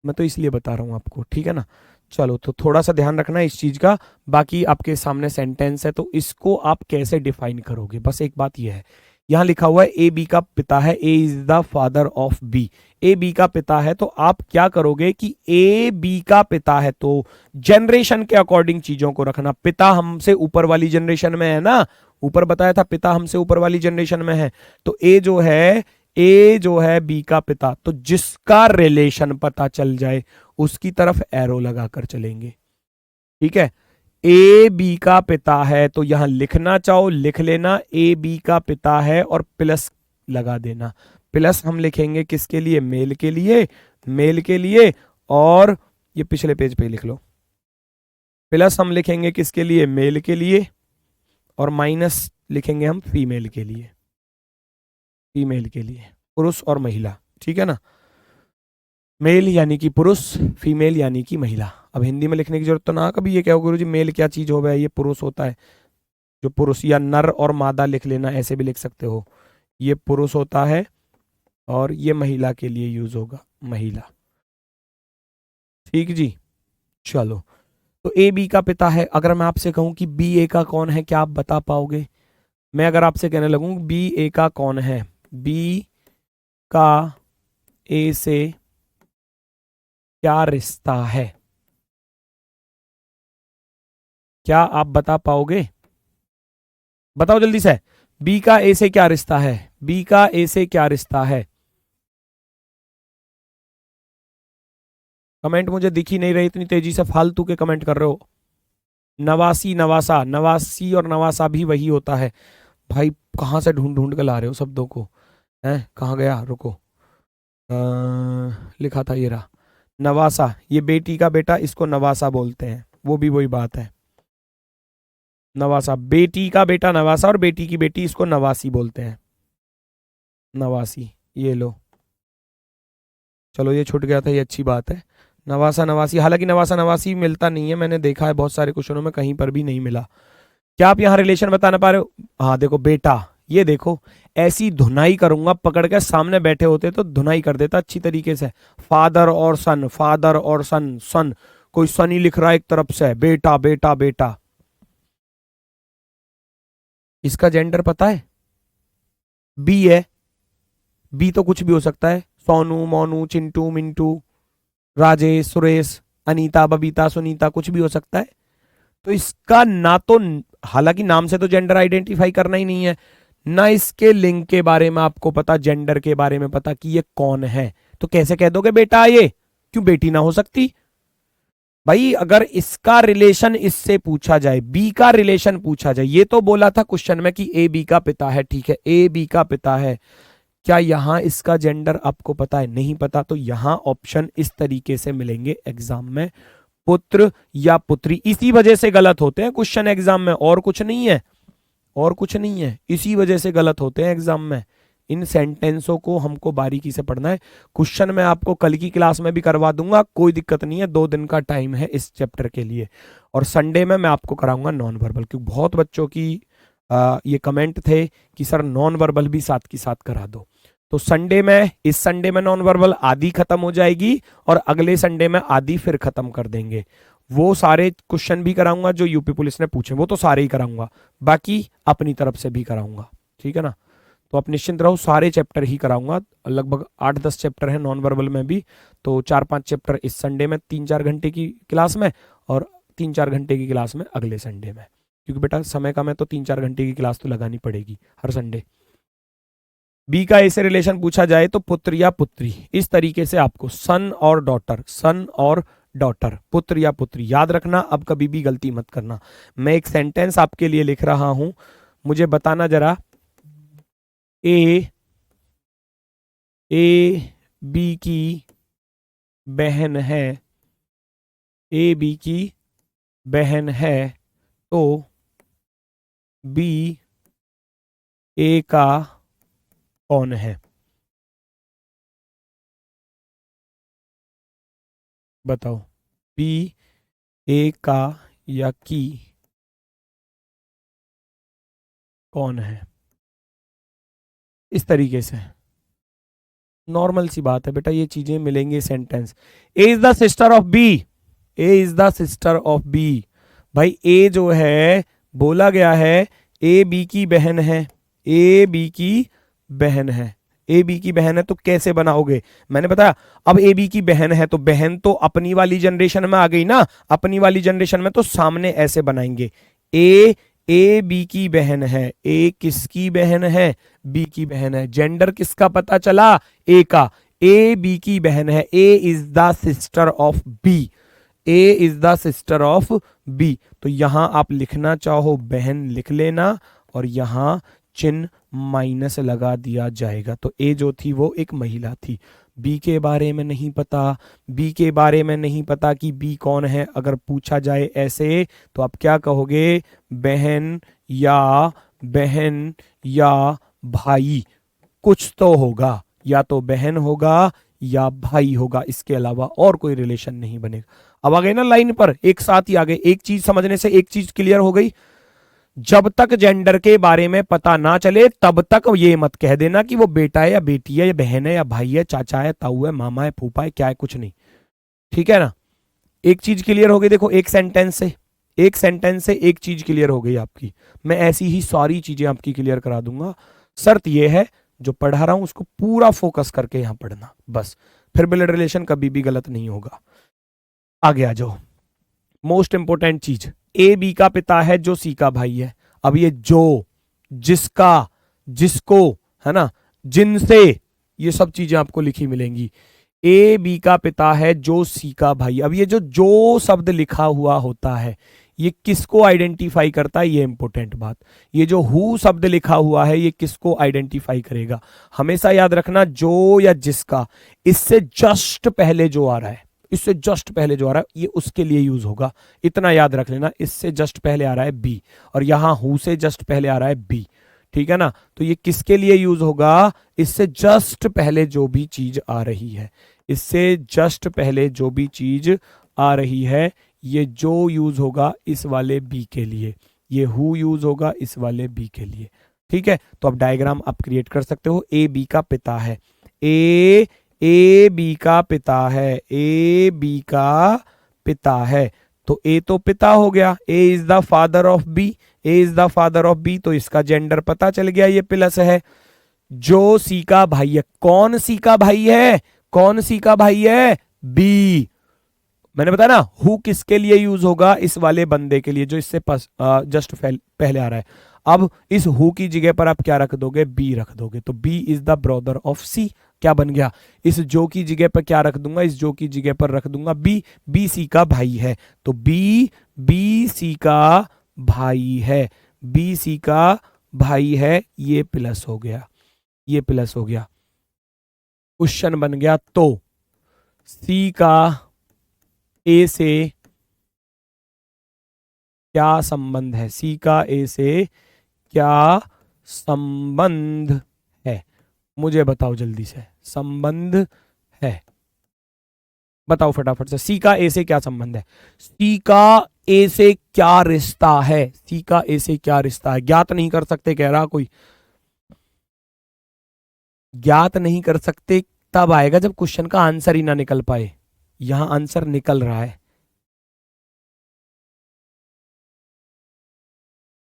मैं तो इसलिए बता रहा हूँ आपको, ठीक है ना। चलो तो थोड़ा सा ध्यान रखना इस चीज का। बाकी आपके सामने सेंटेंस है, तो इसको आप कैसे डिफाइन करोगे, बस एक बात यह है, यहां लिखा हुआ है ए बी का पिता है, A is the father of B, A B का पिता है, तो आप क्या करोगे कि ए बी का पिता है, तो जनरेशन के अकॉर्डिंग चीजों को रखना। पिता हमसे ऊपर वाली जनरेशन में है ना, ऊपर बताया था पिता हमसे ऊपर वाली जनरेशन में है, तो ए जो है बी का पिता, तो जिसका रिलेशन पता चल जाए उसकी तरफ एरो लगाकर चलेंगे, ठीक है। ए बी का पिता है, तो यहां लिखना चाहो लिख लेना, ए बी का पिता है और प्लस लगा देना। प्लस हम लिखेंगे किसके लिए, मेल के लिए, मेल के लिए, और ये पिछले पेज पे लिख लो, प्लस हम लिखेंगे किसके लिए, मेल के लिए, और माइनस लिखेंगे हम फीमेल के लिए, फीमेल के लिए, पुरुष और महिला, ठीक है ना। मेल यानी कि पुरुष, फीमेल यानी कि महिला। अब हिंदी में लिखने की जरूरत तो ना कभी ये क्या हो गुरुजी मेल क्या चीज हो गया, ये पुरुष होता है, जो पुरुष, या नर और मादा लिख लेना, ऐसे भी लिख सकते हो, ये पुरुष होता है और ये महिला के लिए यूज होगा, महिला, ठीक जी। चलो, तो ए बी का पिता है, अगर मैं आपसे कहूं कि बी ए का कौन है, क्या आप बता पाओगे। मैं अगर आपसे कहने लगूं बी ए का कौन है, बी का ए से क्या रिश्ता है, क्या आप बता पाओगे, बताओ जल्दी से। बी का ए से क्या रिश्ता है, बी का ए से क्या रिश्ता है, कमेंट मुझे दिख ही नहीं रही, इतनी तेजी से फालतू के कमेंट कर रहे हो। नवासी, नवासा, नवासी और नवासा भी वही होता है भाई, कहाँ से ढूंढ ढूंढ के ला रहे हो शब्दों को, हैं कहाँ गया, रुको, लिखा था ये रहा, नवासा, ये बेटी का बेटा, इसको नवासा बोलते हैं, वो भी वही बात है। नवासा, बेटी का बेटा नवासा और बेटी की बेटी, इसको नवासी बोलते हैं, नवासी। ये लो, चलो ये छूट गया था, ये अच्छी बात है। नवासा नवासी, हालांकि नवासा नवासी मिलता नहीं है, मैंने देखा है बहुत सारे क्वेश्चनों में, कहीं पर भी नहीं मिला। क्या आप यहाँ रिलेशन बताना पा रहे हो? हाँ देखो बेटा, ये देखो ऐसी धुनाई करूंगा, पकड़ के सामने बैठे होते तो धुनाई कर देता अच्छी तरीके से। फादर और सन, फादर और सन, सन, कोई सन ही लिख रहा है एक तरफ से, बेटा बेटा बेटा। इसका जेंडर पता है? बी है। बी तो कुछ भी हो सकता है, सोनू, मोनू, चिंटू, मिंटू, राजेश, सुरेश, अनीता, बबीता, सुनीता, कुछ भी हो सकता है। तो इसका ना तो, हालांकि नाम से तो जेंडर आइडेंटिफाई करना ही नहीं है ना, इसके लिंग के बारे में आपको पता, जेंडर के बारे में पता कि ये कौन है, तो कैसे कह दोगे बेटा ये? क्यों बेटी ना हो सकती भाई? अगर इसका रिलेशन इससे पूछा जाए, बी का रिलेशन पूछा जाए, ये तो बोला था क्वेश्चन में कि ए बी का पिता है, ठीक है, ए बी का पिता है, क्या यहां इसका जेंडर आपको पता है? नहीं पता, तो यहां ऑप्शन इस तरीके से मिलेंगे एग्जाम में, पुत्र या पुत्री। इसी वजह से गलत होते हैं क्वेश्चन एग्जाम में, और कुछ नहीं है, और कुछ नहीं है, इसी वजह से गलत होते हैं एग्जाम में। इन सेंटेंसों को हमको बारीकी से पढ़ना है। क्वेश्चन मैं आपको कल की क्लास में भी करवा दूंगा, कोई दिक्कत नहीं है, 2 दिन का टाइम है इस चैप्टर के लिए, और संडे में मैं आपको कराऊंगा नॉन वर्बल, क्योंकि बहुत बच्चों की ये कमेंट थे कि सर नॉन वर्बल भी साथ की साथ करा दो। तो संडे में, इस संडे में नॉन वर्बल आधी खत्म हो जाएगी, और अगले संडे में आधी फिर खत्म कर देंगे। वो सारे क्वेश्चन भी कराऊंगा जो यूपी पुलिस ने पूछे, वो तो सारे ही कराऊंगा, बाकी अपनी तरफ से भी कराऊंगा, ठीक है ना। तो आप निश्चिंत रहो, सारे चैप्टर ही कराऊंगा, लगभग 8-10 चैप्टर हैं नॉन वर्बल में भी, तो 4-5 चैप्टर इस संडे में 3-4 घंटे की क्लास में, और 3-4 घंटे की क्लास में अगले संडे में, क्योंकि बेटा समय कम है तो 3-4 घंटे की क्लास तो लगानी पड़ेगी हर संडे। बी का ऐसे रिलेशन पूछा जाए तो पुत्र या पुत्री, इस तरीके से आपको सन और डॉटर, सन और डॉटर, पुत्र या पुत्री याद रखना, अब कभी भी गलती मत करना। मैं एक सेंटेंस आपके लिए लिख रहा हूं, मुझे बताना जरा, ए बी की बहन है, ए बी की बहन है, तो बी ए का कौन है? बताओ, बी ए का या की कौन है? इस तरीके से नॉर्मल सी बात है बेटा, ये चीजें मिलेंगे sentence. A is the sister of B, A is the sister of B, भाई ए जो है बोला गया है ए बी की बहन है, ए बी की बहन है, ए बी की बहन है, तो कैसे बनाओगे? मैंने बताया, अब ए बी की बहन है तो बहन तो अपनी वाली जनरेशन में आ गई ना, अपनी वाली जनरेशन में तो सामने ऐसे बनाएंगे, ए बी की बहन है, ए किसकी बहन है? बी की बहन है। जेंडर किसका पता चला? ए का, ए बी की बहन है, A is the sister of B, A is the sister of B. तो यहां आप लिखना चाहो बहन लिख लेना, और यहां चिन्ह माइनस लगा दिया जाएगा। तो ए जो थी वो एक महिला थी। बी के बारे में नहीं पता, बी के बारे में नहीं पता कि बी कौन है, अगर पूछा जाए ऐसे तो आप क्या कहोगे? बहन या भाई, कुछ तो होगा, या तो बहन होगा या भाई होगा, इसके अलावा और कोई रिलेशन नहीं बनेगा। अब आ गए ना लाइन पर, एक साथ ही आ गए, एक चीज समझने से एक चीज क्लियर हो गई। जब तक जेंडर के बारे में पता ना चले तब तक ये मत कह देना कि वो बेटा है या बेटी है या बहन है या भाई है, चाचा है, ताऊ है, मामा है, फूफा है, क्या है, कुछ नहीं, ठीक है ना। एक चीज क्लियर हो गई, देखो एक सेंटेंस से एक चीज क्लियर हो गई आपकी। मैं ऐसी ही सारी चीजें आपकी क्लियर करा दूंगा, शर्त यह है जो पढ़ा रहा हूं उसको पूरा फोकस करके यहां पढ़ना, बस, फिर ब्लड रिलेशन कभी भी गलत नहीं होगा। आगे आ जाओ, मोस्ट इंपोर्टेंट चीज, ए बी का पिता है जो सी का भाई है। अब ये जो, जिसका, जिसको, है ना, जिनसे, ये सब चीजें आपको लिखी मिलेंगी। ए बी का पिता है जो सी का भाई। अब ये जो शब्द लिखा हुआ होता है ये किसको आइडेंटिफाई करता है? ये इंपॉर्टेंट बात, ये जो हु शब्द लिखा हुआ है ये किसको आइडेंटिफाई करेगा? हमेशा याद रखना, जो या जिसका, इससे जस्ट पहले जो आ रहा है, इससे जस्ट पहले जो आ रहा है ये उसके लिए यूज होगा, इतना याद रख लेना। इससे जस्ट पहले आ रहा है बी, और यहां हु से जस्ट पहले आ रहा है बी, ठीक है ना। तो ये किसके लिए यूज होगा, इससे जस्ट पहले जो भी चीज आ रही है, इससे जस्ट पहले जो भी चीज आ रही है, ये जो यूज होगा इस वाले बी के लिए, ये हु यूज होगा इस वाले बी के लिए, ठीक है। तो अब डायग्राम आप क्रिएट कर सकते हो। ए बी का पिता है, ए बी का पिता है, ए बी का पिता है, तो ए तो पिता हो गया, A is the father of B, A is the father of B, तो इसका जेंडर पता चल गया, ये प्लस है। जो सी का भाई है, कौन सी का भाई है, कौन सी का भाई है, बी। मैंने बताया ना हु किसके लिए यूज होगा, इस वाले बंदे के लिए जो इससे जस्ट पहले आ रहा है। अब इस हु की जगह पर आप क्या रख दोगे, बी रख दोगे, तो B is the brother of C, क्या बन गया। इस जो की जगह पर क्या रख दूंगा, इस जो की जगह पर रख दूंगा बी, बी सी का भाई है, तो बी सी का भाई है, बी सी का भाई है, ये प्लस हो गया, ये प्लस हो गया। क्वेश्चन बन गया, तो सी का ए से क्या संबंध है, सी का ए से क्या संबंध है, मुझे बताओ जल्दी से, संबंध है, बताओ फटाफट से, सी का ए से क्या संबंध है, सी का ए से क्या रिश्ता है, सी का ए से क्या रिश्ता है। ज्ञात नहीं कर सकते कह रहा कोई, ज्ञात नहीं कर सकते तब आएगा जब क्वेश्चन का आंसर ही ना निकल पाए, यहां आंसर निकल रहा है।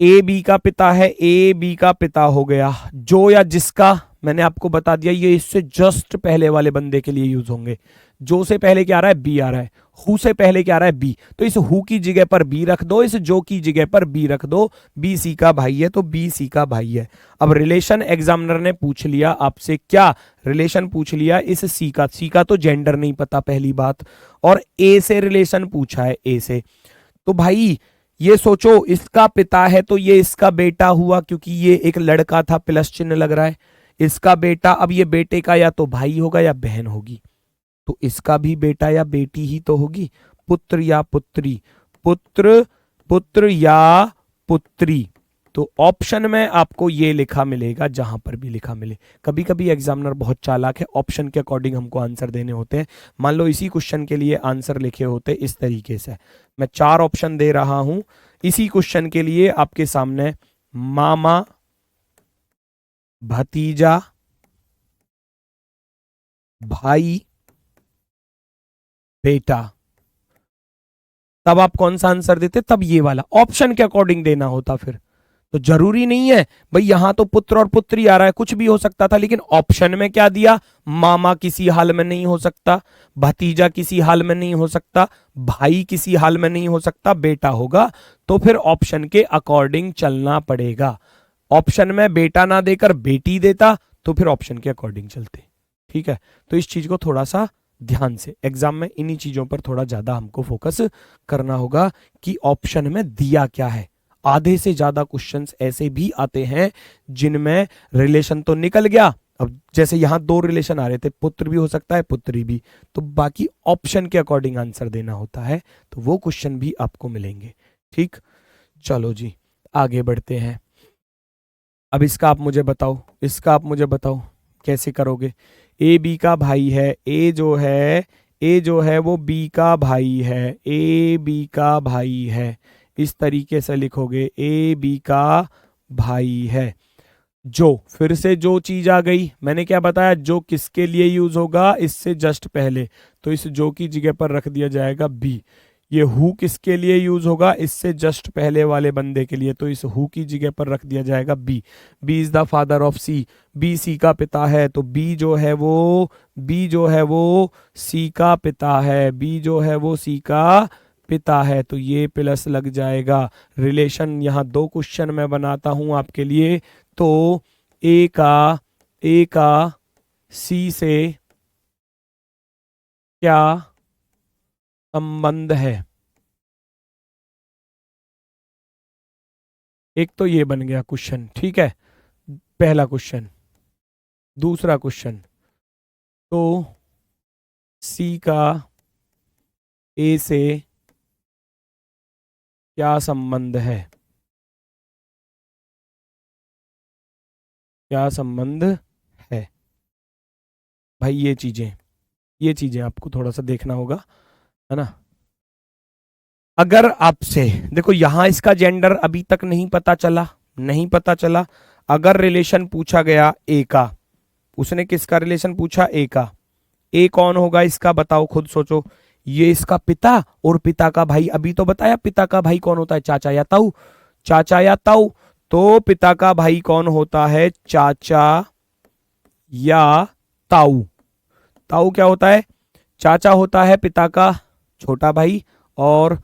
ए बी का पिता है, ए बी का पिता हो गया, जो या जिसका मैंने आपको बता दिया, ये इससे जस्ट पहले वाले बंदे के लिए यूज होंगे। जो से पहले क्या आ रहा है, बी आ रहा है, हु से पहले क्या आ रहा है, बी, तो इस हु की जगह पर बी रख दो, इस जो की जगह पर बी रख दो, बी सी का भाई है, तो बी सी का भाई है। अब रिलेशन एग्जामिनर ने पूछ लिया आपसे, क्या रिलेशन पूछ लिया इस सी का तो जेंडर नहीं पता पहली बात, और ए से रिलेशन पूछा है, ए से, तो भाई ये सोचो इसका पिता है तो ये इसका बेटा हुआ, क्योंकि ये एक लड़का था, प्लस चिन्ह लग रहा है, इसका बेटा, अब ये बेटे का या तो भाई होगा या बहन होगी, तो इसका भी बेटा या बेटी ही तो होगी, पुत्र या पुत्री, पुत्र या पुत्री। तो ऑप्शन में आपको ये लिखा मिलेगा, जहां पर भी लिखा मिले। कभी कभी एग्जामिनर बहुत चालाक है, ऑप्शन के अकॉर्डिंग हमको आंसर देने होते हैं। मान लो इसी क्वेश्चन के लिए आंसर लिखे होते इस तरीके से, मैं 4 ऑप्शन दे रहा हूं इसी क्वेश्चन के लिए आपके सामने, मामा, भतीजा, भाई, बेटा, तब आप कौन सा आंसर देते, तब ये वाला ऑप्शन के अकॉर्डिंग देना होता। फिर तो जरूरी नहीं है भाई, यहां तो पुत्र और पुत्री आ रहा है, कुछ भी हो सकता था, लेकिन ऑप्शन में क्या दिया, मामा किसी हाल में नहीं हो सकता, भतीजा किसी हाल में नहीं हो सकता, भाई किसी हाल में नहीं हो सकता, बेटा होगा, तो फिर ऑप्शन के अकॉर्डिंग चलना पड़ेगा। ऑप्शन में बेटा ना देकर बेटी देता तो फिर ऑप्शन के अकॉर्डिंग चलते, ठीक है। तो इस चीज को थोड़ा सा ध्यान से, एग्जाम में इन्हीं चीजों पर थोड़ा ज्यादा हमको फोकस करना होगा कि ऑप्शन में दिया क्या है। आधे से ज्यादा क्वेश्चंस ऐसे भी आते हैं जिनमें रिलेशन तो निकल गया, अब जैसे यहां 2 रिलेशन आ रहे थे, पुत्र भी हो सकता है पुत्री भी, तो बाकी ऑप्शन के अकॉर्डिंग आंसर देना होता है, तो वो क्वेश्चन भी आपको मिलेंगे, ठीक। चलो जी आगे बढ़ते हैं। अब इसका आप मुझे बताओ, इसका आप मुझे बताओ कैसे करोगे। ए बी का भाई है, ए जो है वो बी का भाई है, ए बी का भाई है, इस तरीके से लिखोगे, ए बी का भाई है। जो, फिर से जो चीज आ गई, मैंने क्या बताया, जो किसके लिए यूज होगा, इससे जस्ट पहले, तो इस जो की जगह पर रख दिया जाएगा बी। ये हु किसके लिए यूज होगा, इससे जस्ट पहले वाले बंदे के लिए, तो इस हु की जगह पर रख दिया जाएगा B. B is the father of C, B C का पिता है, तो बी जो है वो सी का पिता है, बी जो है वो सी का पिता है, तो ये प्लस लग जाएगा। रिलेशन यहाँ 2 क्वेश्चन मैं बनाता हूं आपके लिए, तो ए का सी से क्या संबंध है। एक तो ये बन गया क्वेश्चन, ठीक है, पहला क्वेश्चन। दूसरा क्वेश्चन, तो सी का ए से क्या संबंध है, क्या संबंध है भाई। ये चीजें आपको थोड़ा सा देखना होगा, है ना। अगर आपसे देखो यहां इसका जेंडर अभी तक नहीं पता चला। अगर रिलेशन पूछा गया ए का, उसने किसका रिलेशन पूछा, ए का। ए कौन होगा इसका, बताओ खुद सोचो। ये इसका पिता और पिता का भाई, अभी तो बताया पिता का भाई कौन होता है, चाचा या ताऊ। चाचा या ताऊ, तो पिता का भाई कौन होता है, चाचा या ताऊ। ताऊ क्या होता है, चाचा होता है पिता का छोटा भाई, और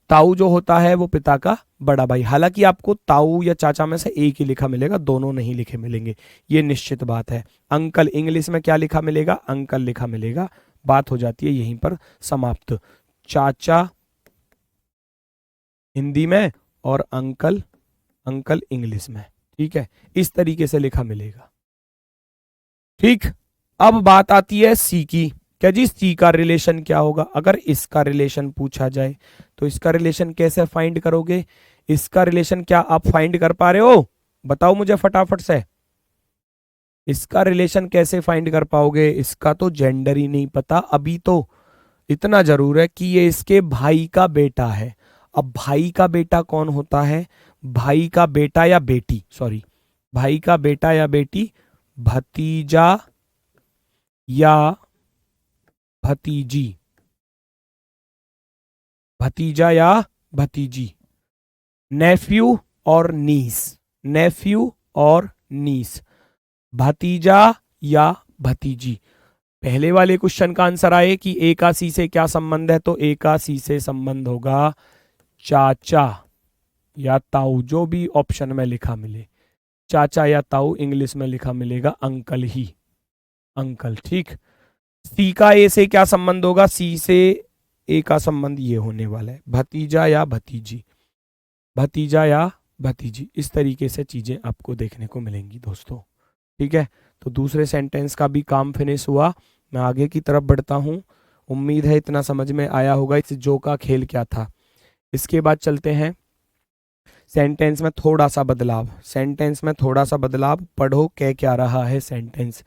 ताऊ जो होता है वो पिता का बड़ा भाई। हालांकि आपको ताऊ या चाचा में से एक ही लिखा मिलेगा, दोनों नहीं लिखे मिलेंगे, ये निश्चित बात है। अंकल इंग्लिश में क्या लिखा मिलेगा, अंकल लिखा मिलेगा। बात हो जाती है यहीं पर समाप्त। चाचा हिंदी में और अंकल अंकल इंग्लिश में, ठीक है, इस तरीके से लिखा मिलेगा। ठीक, अब बात आती है सी की। क्या जी, सी का रिलेशन क्या होगा। अगर इसका रिलेशन पूछा जाए तो इसका रिलेशन कैसे फाइंड करोगे, इसका रिलेशन क्या आप फाइंड कर पा रहे हो, बताओ मुझे फटाफट से। इसका रिलेशन कैसे फाइंड कर पाओगे, इसका तो जेंडर ही नहीं पता अभी। तो इतना जरूर है कि ये इसके भाई का बेटा है। अब भाई का बेटा कौन होता है, भाई का बेटा या बेटी, सॉरी, भाई का बेटा या बेटी, भतीजा या भतीजी, भतीजा या भतीजी, नेफ्यू और नीस, नेफ्यू और नीस, भतीजा या भतीजी। पहले वाले क्वेश्चन का आंसर आए कि ए का सी से क्या संबंध है, तो ए का सी से संबंध होगा चाचा या ताऊ, जो भी ऑप्शन में लिखा मिले, चाचा या ताऊ, इंग्लिश में लिखा मिलेगा अंकल ही, अंकल। ठीक, सी का ए से क्या संबंध होगा, सी से ए का संबंध ये होने वाला है भतीजा या भतीजी, भतीजा या भतीजी। इस तरीके से चीजें आपको देखने को मिलेंगी दोस्तों। ठीक है, तो दूसरे सेंटेंस का भी काम फिनिश हुआ। मैं आगे की तरफ बढ़ता हूं। उम्मीद है इतना समझ में आया होगा इस जो का खेल क्या था। इसके बाद चलते हैं सेंटेंस में थोड़ा सा बदलाव, सेंटेंस में थोड़ा सा बदलाव। पढ़ो कह क्या रहा है सेंटेंस।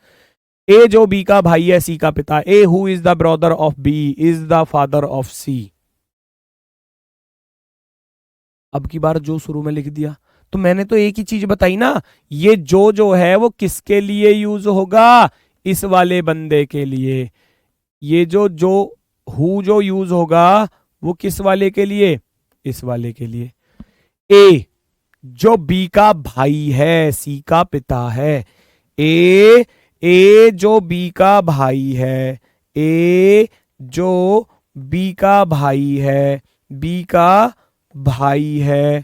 ए जो बी का भाई है, सी का पिता। A who is the brother of B is the father of C. अब की बार जो शुरू में लिख दिया, तो मैंने तो एक ही चीज बताई ना, ये जो है वो किसके लिए यूज होगा, इस वाले बंदे के लिए। ये जो हु जो यूज होगा वो किस वाले के लिए, इस वाले के लिए। ए जो बी का भाई है, सी का पिता है। ए जो बी का भाई है, ए जो बी का भाई है, बी का भाई है,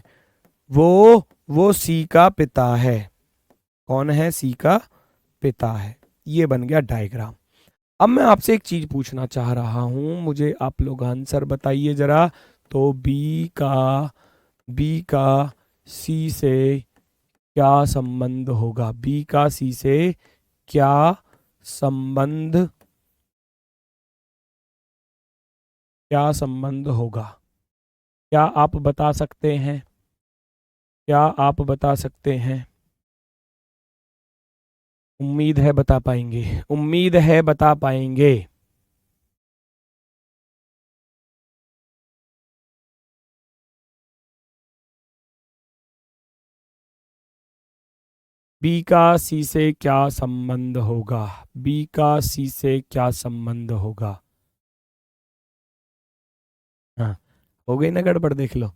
वो सी का पिता है। कौन है, सी का पिता है। ये बन गया डायग्राम। अब मैं आपसे एक चीज पूछना चाह रहा हूं, मुझे आप लोग आंसर बताइए जरा। तो बी का सी से क्या संबंध होगा, बी का सी से क्या संबंध, क्या संबंध होगा, क्या आप बता सकते हैं, क्या आप बता सकते हैं। उम्मीद है बता पाएंगे, उम्मीद है बता पाएंगे। बी का सी से क्या संबंध होगा, बी का सी से क्या संबंध होगा। हाँ, हो गई ना गड़बड़, देख लो।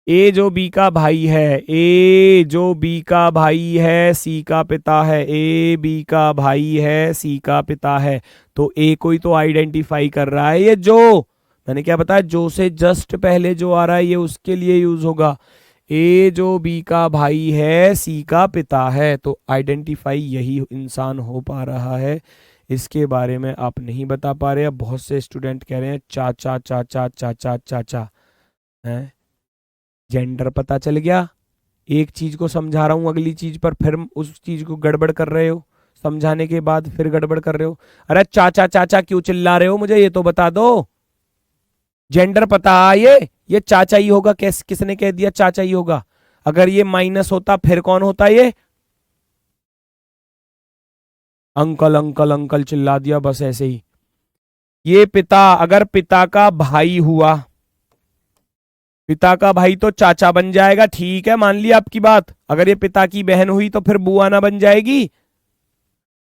ए जो बी का भाई है, ए जो बी का भाई है, सी का पिता है। ए बी का भाई है, सी का पिता है। तो ए कोई तो आइडेंटिफाई कर रहा है, ये जो मैंने क्या बताया, जो से जस्ट पहले जो आ रहा है ये उसके लिए यूज होगा। ए जो बी का भाई है, सी का पिता है, तो आइडेंटिफाई यही इंसान हो पा रहा है। इसके बारे में आप नहीं बता पा रहे। अब बहुत से स्टूडेंट कह रहे हैं चाचा चाचा चाचा चाचा, है जेंडर पता चल गया। एक चीज को समझा रहा हूं, अगली चीज पर फिर उस चीज को गड़बड़ कर रहे हो, समझाने के बाद फिर गड़बड़ कर रहे हो। अरे चाचा चाचा क्यों चिल्ला रहे हो, मुझे ये तो बता दो। जेंडर पता ये चाचा ही होगा। किसने कह दिया चाचा ही होगा? अगर ये माइनस होता फिर कौन होता ये? अंकल अंकल अंकल चिल्ला दिया बस ऐसे ही। ये पिता, अगर पिता का भाई हुआ, पिता का भाई तो चाचा बन जाएगा, ठीक है मान लिया आपकी बात। अगर ये पिता की बहन हुई तो फिर बुआ ना बन जाएगी?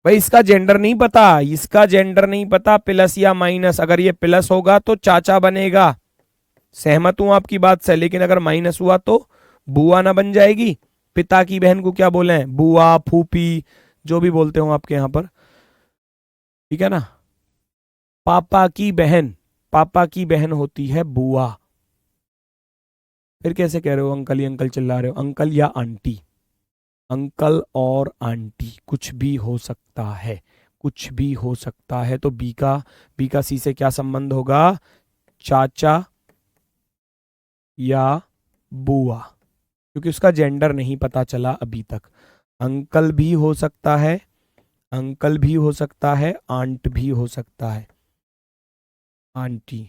भाई इसका जेंडर नहीं पता, इसका जेंडर नहीं पता, प्लस या माइनस। अगर ये प्लस होगा तो चाचा बनेगा, सहमत हूं आपकी बात से, लेकिन अगर माइनस हुआ तो बुआ ना बन जाएगी? पिता की बहन को क्या बोले हैं? बुआ, फूफी, जो भी बोलते हो आपके यहां पर, ठीक है ना। पापा की बहन, पापा की बहन होती है बुआ। फिर कैसे कह रहे हो अंकल ही अंकल चिल्ला रहे हो? अंकल या आंटी, अंकल और आंटी कुछ भी हो सकता है, कुछ भी हो सकता है। तो बी का सी से क्या संबंध होगा? चाचा या बुआ, क्योंकि उसका जेंडर नहीं पता चला अभी तक। अंकल भी हो सकता है, अंकल भी हो सकता है, आंट भी हो सकता है, आंटी,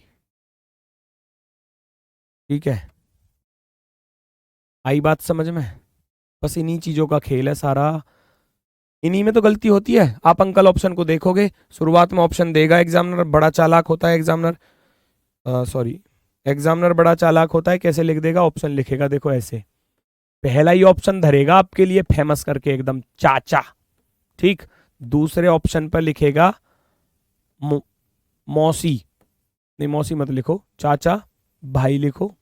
ठीक है। आई बात समझ में? बस इन्हीं चीजों का खेल है सारा, इन्हीं में तो गलती होती है। आप अंकल ऑप्शन को देखोगे, शुरुआत में ऑप्शन देगा एग्जामिनर, बड़ा चालाक होता है एग्जामिनर, सॉरी, एग्जामिनर बड़ा चालाक होता है। कैसे लिख देगा? ऑप्शन लिखेगा देखो ऐसे, पहला ही ऑप्शन धरेगा आपके लिए फेमस करके एकदम चाचा, ठीक। दूसरे ऑप्शन पर लिखेगा मौसी, नहीं मौसी मत लिखो, चाचा, भाई लिखो।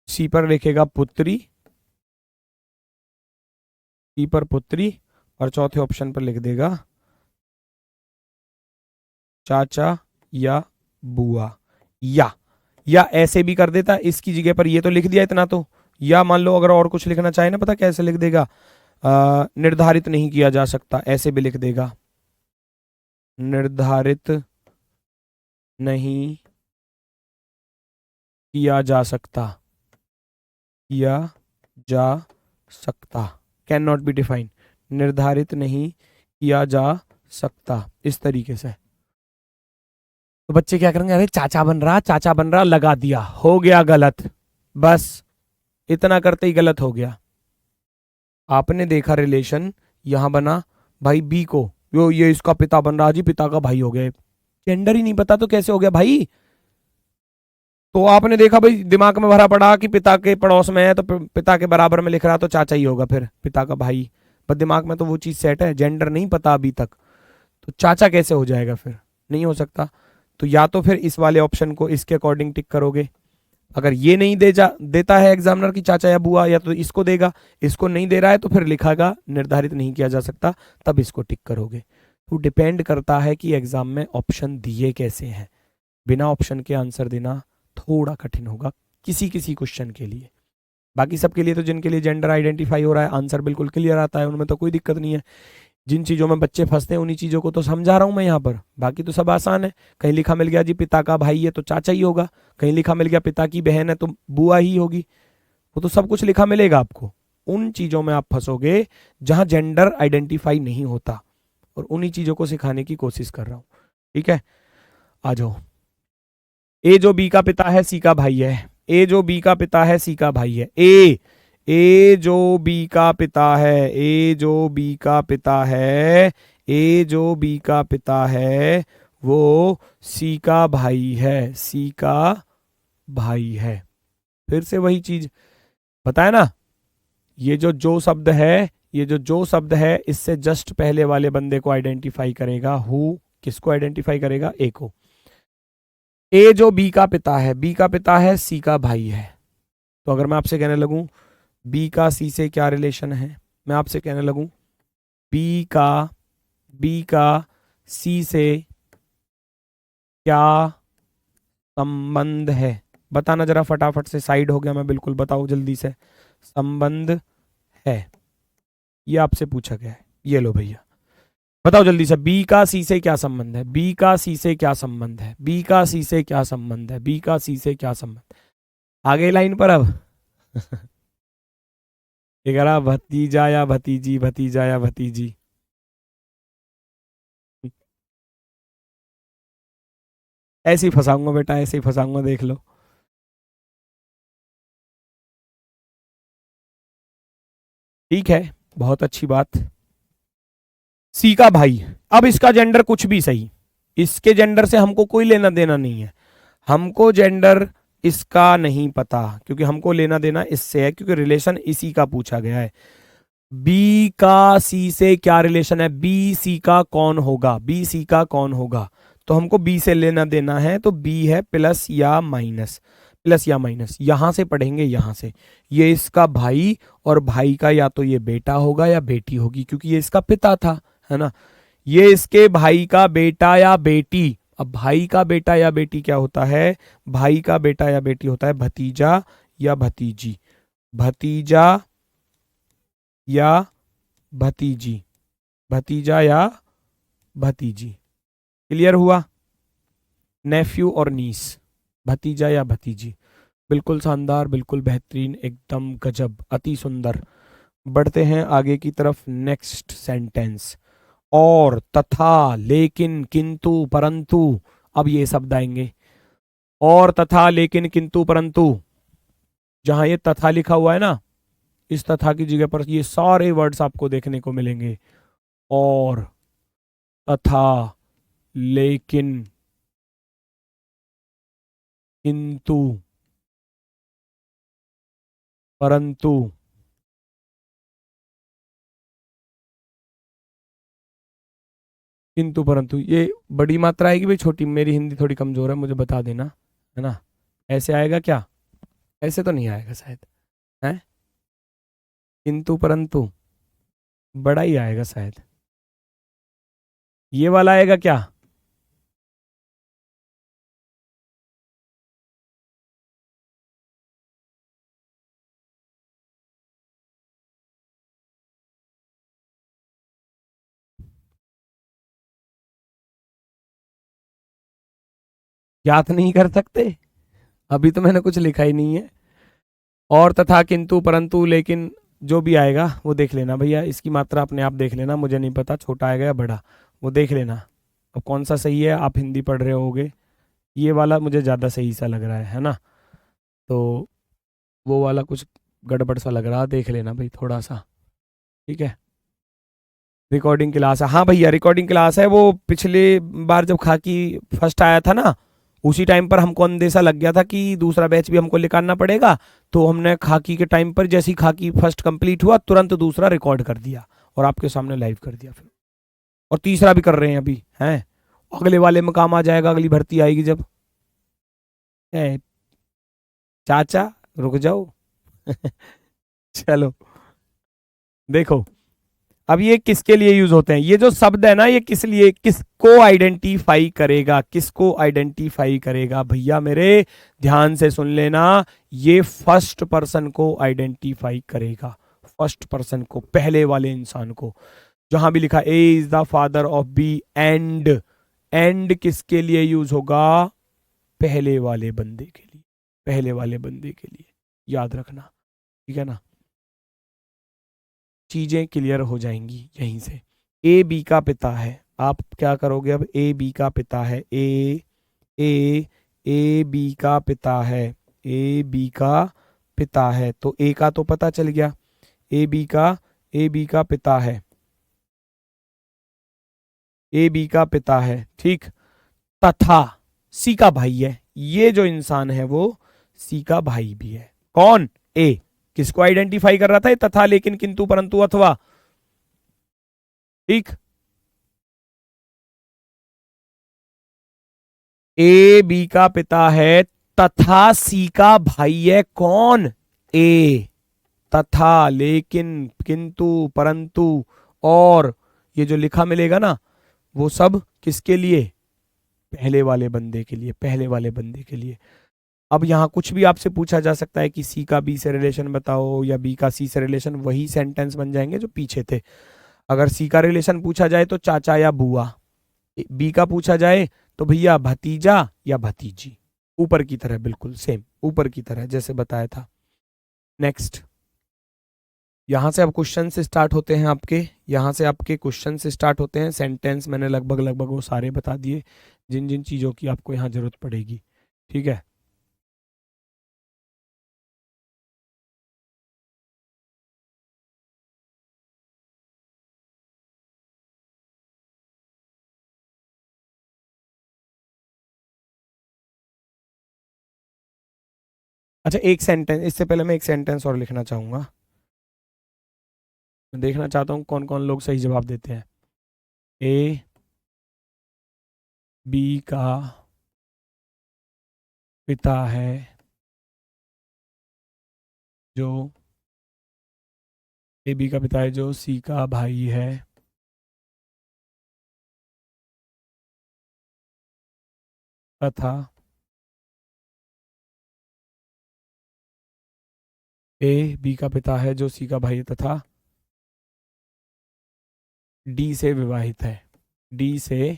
सी पर लिखेगा पुत्री, सी पर पुत्री, और चौथे ऑप्शन पर लिख देगा चाचा या बुआ। या ऐसे भी कर देता इसकी जगह पर, ये तो लिख दिया इतना तो। या मान लो अगर और कुछ लिखना चाहे ना, पता कैसे लिख देगा? निर्धारित नहीं किया जा सकता, ऐसे भी लिख देगा, निर्धारित नहीं किया जा सकता, किया जा सकता, कैन नॉट बी डिफाइंड, निर्धारित नहीं किया जा सकता, इस तरीके से। तो बच्चे क्या करेंगे? अरे चाचा बन रहा, चाचा बन रहा, लगा दिया, हो गया गलत, बस इतना करते ही गलत हो गया। आपने देखा रिलेशन यहां बना, भाई बी को ये इसका पिता बन रहा जी, पिता का भाई हो गया, जेंडर ही नहीं पता तो कैसे हो गया भाई? तो आपने देखा भाई, दिमाग में भरा पड़ा कि पिता के पड़ोस में है तो पिता के बराबर में लिख रहा तो चाचा ही होगा, फिर पिता का भाई, पर दिमाग में तो वो चीज सेट है, जेंडर नहीं पता अभी तक, तो चाचा कैसे हो जाएगा? फिर नहीं हो सकता। तो या तो फिर इस वाले ऑप्शन को इसके अकॉर्डिंग टिक करोगे, अगर ये नहीं देता है एग्जामिनर की चाचा या बुआ, या तो इसको देगा, इसको नहीं दे रहा है तो फिर लिखागा निर्धारित नहीं किया जा सकता, तब इसको टिक करोगे। तो डिपेंड करता है कि एग्जाम में ऑप्शन दिए कैसे हैं, बिना ऑप्शन के आंसर देना थोड़ा कठिन होगा किसी किसी क्वेश्चन के लिए। बाकी सबके लिए तो, जिनके लिए जेंडर आइडेंटिफाई हो रहा है, आंसर बिल्कुल क्लियर आता है, उनमें तो कोई दिक्कत नहीं है। जिन चीज़ों में बच्चे फंसते हैं उन्हीं चीज़ों को तो समझा रहा हूँ मैं यहाँ पर, बाकी तो सब आसान है। कहीं लिखा मिल गया जी पिता का भाई है तो चाचा ही होगा, कहीं लिखा मिल गया पिता की बहन है तो बुआ ही होगी, वो तो सब कुछ लिखा मिलेगा आपको। उन चीज़ों में आप फंसोगे जहाँ जेंडर आइडेंटिफाई नहीं होता, और उन्हीं चीज़ों को सिखाने की कोशिश कर रहा हूँ, ठीक है। आ जाओ। ए जो बी का पिता है सी का भाई है, ए जो बी का पिता है सी का भाई है, ए जो बी का पिता है, ए जो बी का पिता है, ए जो बी का पिता है वो सी का भाई है, सी का भाई है। फिर से वही चीज बताया ना, ये जो शब्द है, ये जो शब्द है इससे जस्ट पहले वाले बंदे को आइडेंटिफाई करेगा। हु किसको आइडेंटिफाई करेगा? ए को। ए जो बी का पिता है, बी का पिता है सी का भाई है, तो अगर मैं आपसे कहने लगूं बी का सी से क्या रिलेशन है, मैं आपसे कहने लगूं बी का सी से क्या संबंध है, बताना जरा फटाफट से, साइड हो गया मैं बिल्कुल, बताओ जल्दी से। संबंध है, ये आपसे पूछा गया है, ये लो भैया बताओ जल्दी से, बी का सी से क्या संबंध है, बी का सी से क्या संबंध है, बी का सी से क्या संबंध है, बी का सी से क्या संबंध। आगे लाइन पर अब ये करा भतीजा या भतीजी, भतीजा या भतीजी, ऐसे ही फंसाऊंगा बेटा, ऐसे ही फंसाऊंगा, देख लो। ठीक है, बहुत अच्छी बात। सी का भाई, अब इसका जेंडर कुछ भी सही, इसके जेंडर से हमको कोई लेना देना नहीं है, हमको जेंडर इसका नहीं पता, क्योंकि हमको लेना देना इससे है, क्योंकि रिलेशन इसी का पूछा गया है। बी का सी से क्या रिलेशन है, बी सी का कौन होगा, बी सी का कौन होगा, तो हमको बी से लेना देना है, तो बी है प्लस या माइनस, प्लस या माइनस, यहां से पढ़ेंगे, यहां से, ये इसका भाई, और भाई का या तो ये बेटा होगा या बेटी होगी, क्योंकि ये इसका पिता था, है ना। ये इसके भाई का बेटा या बेटी, अब भाई का बेटा या बेटी क्या होता है, भाई का बेटा या बेटी होता है भतीजा या भतीजी, भतीजा या भतीजी, भतीजा या भतीजी। क्लियर हुआ, नेफ्यू और नीस, भतीजा या भतीजी। बिल्कुल शानदार, बिल्कुल बेहतरीन, एकदम गजब, अति सुंदर। बढ़ते हैं आगे की तरफ, नेक्स्ट सेंटेंस। और, तथा, लेकिन, किंतु, परंतु, अब ये शब्द आएंगे, और, तथा, लेकिन, किंतु, परंतु, जहां ये तथा लिखा हुआ है ना, इस तथा की जगह पर ये सारे वर्ड्स आपको देखने को मिलेंगे, और, तथा, लेकिन, किंतु, परंतु, किंतु परंतु, ये बड़ी मात्रा आएगी भाई, छोटी, मेरी हिंदी थोड़ी कमजोर है, मुझे बता देना, है ना। ऐसे आएगा क्या, ऐसे तो नहीं आएगा शायद, है, किंतु परंतु बड़ा ही आएगा शायद, ये वाला आएगा क्या, याद नहीं कर सकते, अभी तो मैंने कुछ लिखा ही नहीं है। और, तथा, किंतु, परंतु, लेकिन, जो भी आएगा वो देख लेना भैया, इसकी मात्रा अपने आप देख लेना, मुझे नहीं पता छोटा आएगा या बड़ा, वो देख लेना। अब कौन सा सही है, आप हिंदी पढ़ रहे होगे, ये वाला मुझे ज़्यादा सही सा लग रहा है ना, तो वो वाला कुछ गड़बड़ सा लग रहा, देख लेना भाई थोड़ा सा, ठीक है। रिकॉर्डिंग क्लास है, हाँ भैया रिकॉर्डिंग क्लास है, वो पिछले बार जब खाकी फर्स्ट आया था ना, उसी टाइम पर हमको अंदेशा लग गया था कि दूसरा बैच भी हमको निकालना पड़ेगा, तो हमने खाकी के टाइम पर जैसे ही खाकी फर्स्ट कंप्लीट हुआ तुरंत दूसरा रिकॉर्ड कर दिया और आपके सामने लाइव कर दिया फिर, और तीसरा भी कर रहे हैं अभी, हैं, अगले वाले में काम आ जाएगा, अगली भर्ती आएगी जब। ए, चाचा रुक जाओ। चलो देखो, अब ये किसके लिए यूज होते हैं, ये जो शब्द है ना, ये किस लिए, किसको आइडेंटिफाई करेगा, किसको आइडेंटिफाई करेगा भैया मेरे, ध्यान से सुन लेना, ये फर्स्ट पर्सन को आइडेंटिफाई करेगा, फर्स्ट पर्सन को, पहले वाले इंसान को। जहां भी लिखा A is the father of B, and, and किसके लिए यूज होगा, पहले वाले बंदे के लिए, पहले वाले बंदे के लिए, याद रखना, ठीक है ना। चीजें क्लियर हो जाएंगी यहीं से। ए बी का पिता है, आप क्या करोगे अब, ए बी का पिता है, ए ए बी का पिता है, ए बी का पिता है, तो ए का तो पता चल गया, ए बी का पिता है, ए बी का पिता है, ठीक। तथा सी का भाई है, ये जो इंसान है वो सी का भाई भी है, कौन, ए, किसको आइडेंटिफाई कर रहा था, तथा, लेकिन, किंतु, परंतु, अथवा, ठीक। ए बी का पिता है, तथा सी का भाई है, कौन, ए, तथा, लेकिन, किंतु, परंतु, और, ये जो लिखा मिलेगा ना, वो सब किसके लिए, पहले वाले बंदे के लिए, पहले वाले बंदे के लिए। अब यहां कुछ भी आपसे पूछा जा सकता है कि सी का बी से रिलेशन बताओ या बी का सी से रिलेशन, वही सेंटेंस बन जाएंगे जो पीछे थे। अगर सी का रिलेशन पूछा जाए तो चाचा या बुआ, बी का पूछा जाए तो भैया भतीजा या भतीजी, ऊपर की तरह, बिल्कुल सेम ऊपर की तरह जैसे बताया था। नेक्स्ट, यहाँ से अब क्वेश्चन से स्टार्ट होते हैं आपके, यहाँ से आपके क्वेश्चन से स्टार्ट होते हैं। सेंटेंस मैंने लगभग लगभग वो सारे बता दिए जिन जिन चीज़ों की आपको यहाँ जरूरत पड़ेगी। ठीक है, अच्छा एक सेंटेंस, इससे पहले मैं एक सेंटेंस और लिखना चाहूँगा। मैं देखना चाहता हूँ कौन कौन लोग सही जवाब देते हैं। ए बी का पिता है जो, ए बी का पिता है जो सी का भाई है तथा ए बी का पिता है जो सी का भाई है तथा डी से विवाहित है। डी से,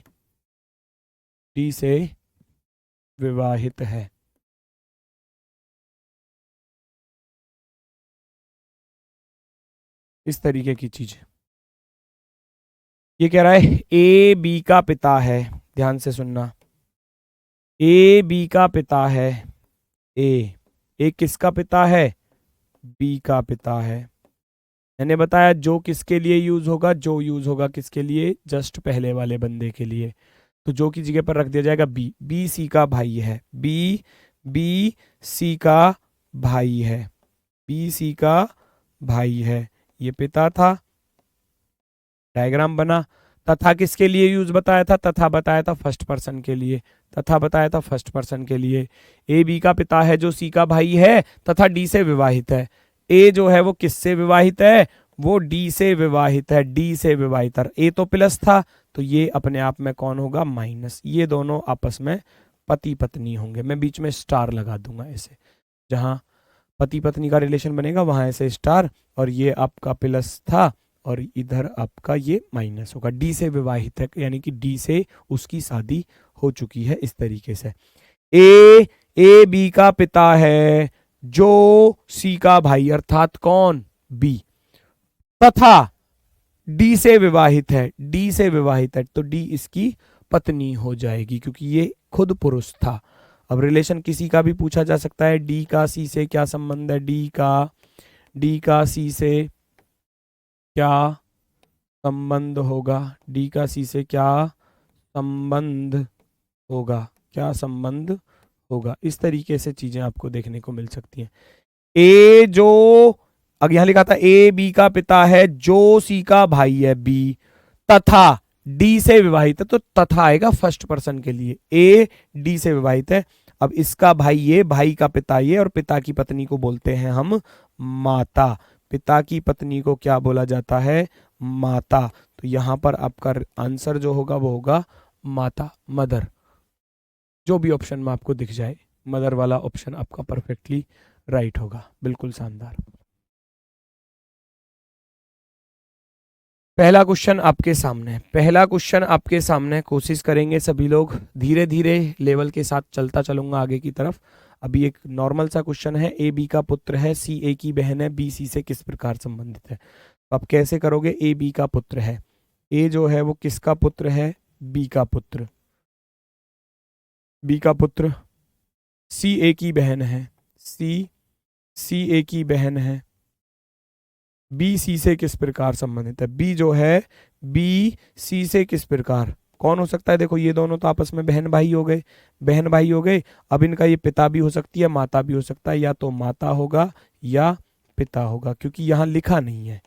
डी से विवाहित है। इस तरीके की चीज ये कह रहा है। ए बी का पिता है, ध्यान से सुनना, ए बी का पिता है। ए किसका पिता है? बी का पिता है। मैंने बताया जो किसके लिए यूज होगा, जो यूज होगा किसके लिए, जस्ट पहले वाले बंदे के लिए। तो जो की जगह पर रख दिया जाएगा बी। बी सी का भाई है, बी सी का भाई है, बी सी का भाई है। ये पिता था, डायग्राम बना। तथा किसके लिए यूज बताया था? तथा बताया था फर्स्ट पर्सन के लिए, तथा बताया था फर्स्ट पर्सन के लिए। ए बी का पिता है जो सी का भाई है तथा डी से विवाहित है। ए जो है वो किससे विवाहित है? वो डी से विवाहित है, डी से विवाहित है। ए तो प्लस था तो ये अपने आप में कौन होगा? माइनस। ये दोनों आपस में पति पत्नी होंगे। मैं बीच में स्टार लगा दूंगा ऐसे, जहां पति पत्नी का रिलेशन बनेगा वहां ऐसे स्टार, और ये आपका प्लस था और इधर आपका ये माइनस होगा। डी से विवाहित है यानी कि डी से उसकी शादी हो चुकी है। इस तरीके से ए बी का पिता है जो सी का भाई, अर्थात कौन? बी, तथा डी से विवाहित है, डी से विवाहित है तो डी इसकी पत्नी हो जाएगी क्योंकि ये खुद पुरुष था। अब रिलेशन किसी का भी पूछा जा सकता है। डी का सी से क्या संबंध है? डी का सी से क्या संबंध होगा? डी का सी से क्या संबंध होगा? क्या संबंध होगा? इस तरीके से चीजें आपको देखने को मिल सकती हैं। ए जो, अब यहां लिखा था ए बी का पिता है जो सी का भाई है बी, तथा डी से विवाहित है, तो तथा आएगा फर्स्ट पर्सन के लिए। ए डी से विवाहित है। अब इसका भाई ये, भाई का पिता ये, और पिता की पत्नी को बोलते हैं हम माता। पिता की पत्नी को क्या बोला जाता है? माता। तो यहां पर आपका आंसर जो होगा वो होगा माता, मदर। जो भी ऑप्शन में आपको दिख जाए, मदर वाला ऑप्शन आपका परफेक्टली राइट होगा। बिल्कुल शानदार। पहला क्वेश्चन आपके सामने, पहला क्वेश्चन आपके सामने। कोशिश करेंगे सभी लोग, धीरे धीरे लेवल के साथ चलता चलूंगा आगे की तरफ। अभी एक नॉर्मल सा क्वेश्चन है। ए बी का पुत्र है, सी ए की बहन है, बी सी से किस प्रकार संबंधित है? तो आप कैसे करोगे? ए बी का पुत्र है, ए जो है वो किसका पुत्र है? बी का पुत्र, बी का पुत्र। सी ए की बहन है, सी ए की बहन है। बी सी से किस प्रकार संबंधित है? बी जो है, बी सी से किस प्रकार, कौन हो सकता है? देखो ये दोनों तो आपस में बहन भाई हो गए, बहन भाई हो गए। अब इनका ये पिता भी हो सकती है, माता भी हो सकता है। या तो माता होगा या पिता होगा, क्योंकि यहाँ लिखा नहीं है।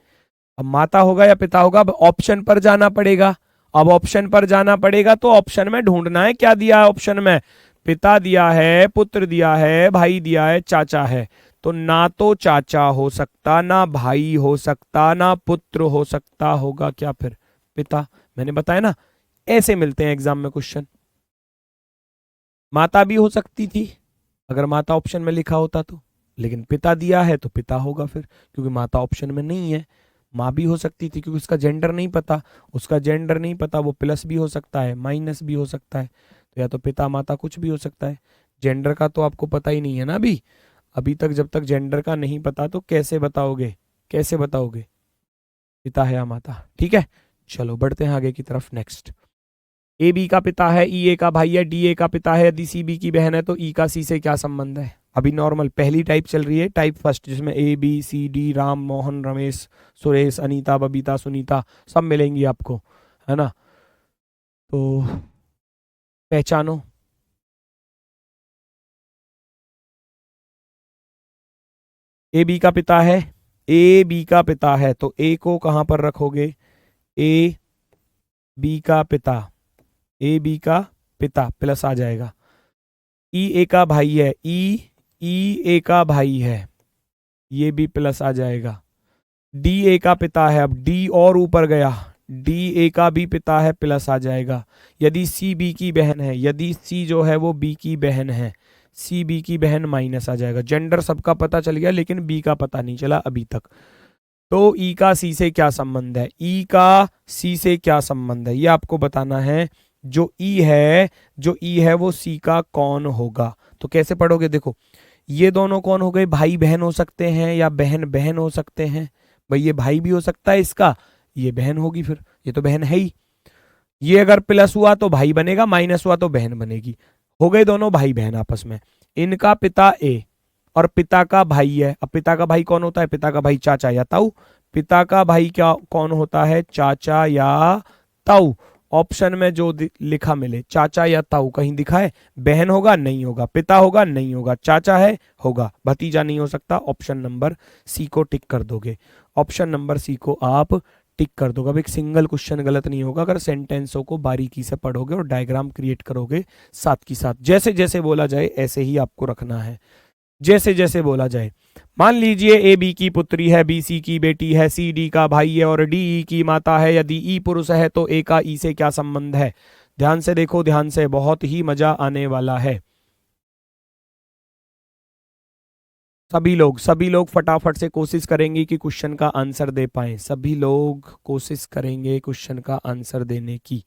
अब माता होगा या पिता होगा, अब ऑप्शन पर जाना पड़ेगा। अब ऑप्शन पर जाना पड़ेगा तो ऑप्शन में ढूंढना है। क्या दिया है ऑप्शन में? पिता दिया है, पुत्र दिया है, भाई दिया है, चाचा है। तो ना तो चाचा हो सकता, ना भाई हो सकता, ना पुत्र हो सकता, होगा क्या फिर? पिता। मैंने बताया ना, ऐसे मिलते हैं एग्जाम में क्वेश्चन। माता भी हो सकती थी अगर माता ऑप्शन में लिखा होता तो, लेकिन पिता दिया है तो पिता होगा फिर, क्योंकि माता ऑप्शन में नहीं है। माँ भी हो सकती थी क्योंकि उसका जेंडर नहीं पता, उसका जेंडर नहीं पता, वो प्लस भी हो सकता है, माइनस भी हो सकता है। तो या तो पिता माता कुछ भी हो सकता है। जेंडर का तो आपको पता ही नहीं है ना अभी। अभी तक जब तक जेंडर का नहीं पता तो कैसे बताओगे, कैसे बताओगे पिता है या माता? ठीक है, चलो बढ़ते हैं आगे की तरफ। नेक्स्ट, ए बी का पिता है, ई ए का भाई है, डी ए का पिता है, यदि सी बी की बहन है तो ई का सी से क्या संबंध है? अभी नॉर्मल पहली टाइप चल रही है, टाइप फर्स्ट, जिसमें A B C D, Ram Mohan Ramesh Suresh Anita Babita Sunita सब मिलेंगी आपको, है ना? तो पहचानो। ए बी का पिता है, ए बी का पिता है तो ए को कहां पर रखोगे? ए बी का पिता, ए बी का पिता प्लस आ जाएगा। ई ए का भाई है, ई ए का भाई है, ये भी प्लस आ जाएगा। डी ए का पिता है, अब डी और ऊपर गया, डी ए का भी पिता है, प्लस आ जाएगा। यदि सी बी की बहन है, यदि सी जो है वो बी की बहन है, सी बी की बहन माइनस आ जाएगा। जेंडर सबका पता चल गया लेकिन बी का पता नहीं चला अभी तक। तो ई का सी से क्या संबंध है? ई का सी से क्या संबंध है ये आपको बताना है। जो ई है वो सी का कौन होगा? तो कैसे पढ़ोगे? देखो, ये दोनों कौन हो गए? भाई बहन हो सकते हैं या बहन बहन हो सकते हैं। भाई ये भाई भी हो सकता है इसका, ये बहन होगी, फिर ये तो बहन है ही। ये अगर प्लस हुआ तो भाई बनेगा, माइनस हुआ तो बहन बनेगी। हो गए दोनों भाई बहन आपस में। इनका पिता ए और पिता का भाई है। अब पिता का भाई कौन होता है? पिता का भाई चाचा या ताऊ। पिता का भाई क्या कौन होता है? चाचा या ताऊ। ऑप्शन में जो लिखा मिले, चाचा या ताऊ, कहीं दिखा है? बहन होगा? नहीं होगा। पिता होगा? नहीं होगा। चाचा है? होगा। भतीजा नहीं हो सकता। ऑप्शन नंबर सी को टिक कर दोगे। ऑप्शन नंबर सी को आप टिक कर दोगे। अब एक सिंगल क्वेश्चन गलत नहीं होगा अगर सेंटेंसों को बारीकी से पढ़ोगे और डायग्राम क्रिएट करोगे साथ की साथ। जैसे जैसे बोला जाए ऐसे ही आपको रखना है, जैसे जैसे बोला जाए। मान लीजिए ए बी की पुत्री है, बी सी की बेटी है, सी डी का भाई है और डी ई की माता है। यदि ई पुरुष है तो ए का ई से क्या संबंध है? ध्यान से देखो, ध्यान से, बहुत ही मजा आने वाला है। सभी लोग फटाफट से कोशिश करेंगे कि क्वेश्चन का आंसर दे पाएं। सभी लोग कोशिश करेंगे क्वेश्चन का आंसर देने की।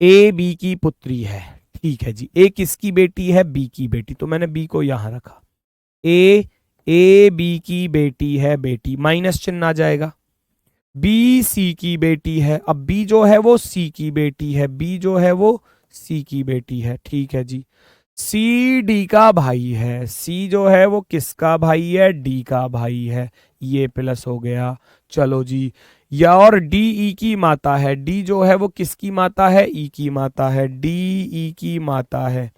ए बी की पुत्री है, ठीक है जी। ए किसकी बेटी है? बी की बेटी, तो मैंने बी को यहां रखा। ए बी की बेटी है, बेटी माइनस चिन्ह आ जाएगा। बी सी की बेटी है, अब बी जो है वो सी की बेटी है, बी जो है वो सी की बेटी है, ठीक है जी। सी डी का भाई है, सी जो है वो किसका भाई है? डी का भाई है, ये प्लस हो गया। चलो जी, या और डी ई की माता है, डी जो है वो किसकी माता है? ई की माता है, डी ई की माता है,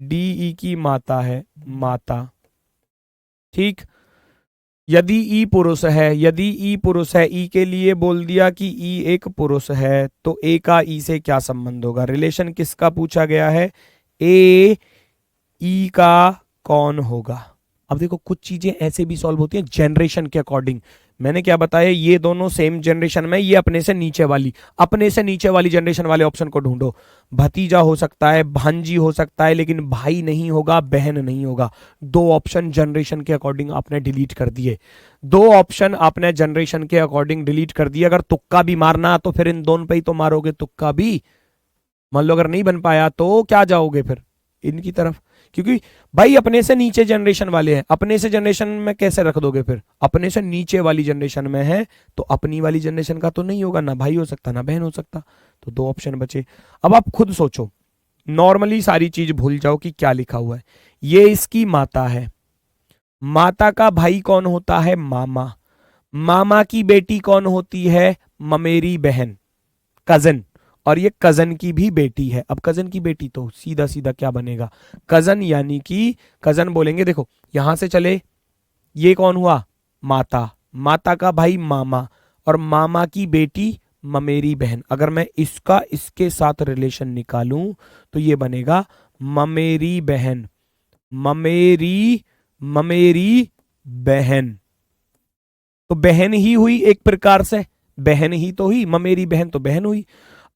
डी ई की माता है, माता, ठीक। यदि ई पुरुष है, यदि ई पुरुष है, ई के लिए बोल दिया कि ई एक पुरुष है, तो ए का ई से क्या संबंध होगा? रिलेशन किसका पूछा गया है? ए ई का कौन होगा? अब देखो, कुछ चीजें ऐसे भी सॉल्व होती हैं जनरेशन के अकॉर्डिंग। मैंने क्या बताया? ये दोनों सेम जनरेशन में, ये अपने से नीचे वाली जनरेशन वाले ऑप्शन को ढूंढो। भतीजा हो सकता है, भांजी हो सकता है, लेकिन भाई नहीं होगा, बहन नहीं होगा। दो ऑप्शन जनरेशन के अकॉर्डिंग आपने डिलीट कर दिए, दो ऑप्शन आपने जनरेशन के अकॉर्डिंग डिलीट कर दिए। अगर तुक्का भी मारना तो फिर इन दोनों पे ही तो मारोगे तुक्का भी। मान लो अगर नहीं बन पाया तो क्या जाओगे फिर? इनकी तरफ, क्योंकि भाई अपने से नीचे जनरेशन वाले हैं। अपने से जनरेशन में कैसे रख दोगे फिर? अपने से नीचे वाली जनरेशन में है तो अपनी वाली जनरेशन का तो नहीं होगा, ना भाई हो सकता ना बहन हो सकता। तो दो ऑप्शन बचे। अब आप खुद सोचो, नॉर्मली सारी चीज भूल जाओ कि क्या लिखा हुआ है। ये इसकी माता है, माता का भाई कौन होता है? मामा। मामा की बेटी कौन होती है? ममेरी बहन, कजन। और ये कजन की भी बेटी है। अब कजन की बेटी तो सीधा सीधा क्या बनेगा? कजन, यानी कि कजन बोलेंगे। देखो यहां से चले, ये कौन हुआ? माता, माता का भाई मामा, और मामा की बेटी ममेरी बहन। अगर मैं इसका इसके साथ रिलेशन निकालूं तो ये बनेगा ममेरी बहन, ममेरी बहन। तो बहन ही हुई एक प्रकार से, बहन ही तो हुई, ममेरी बहन तो बहन हुई।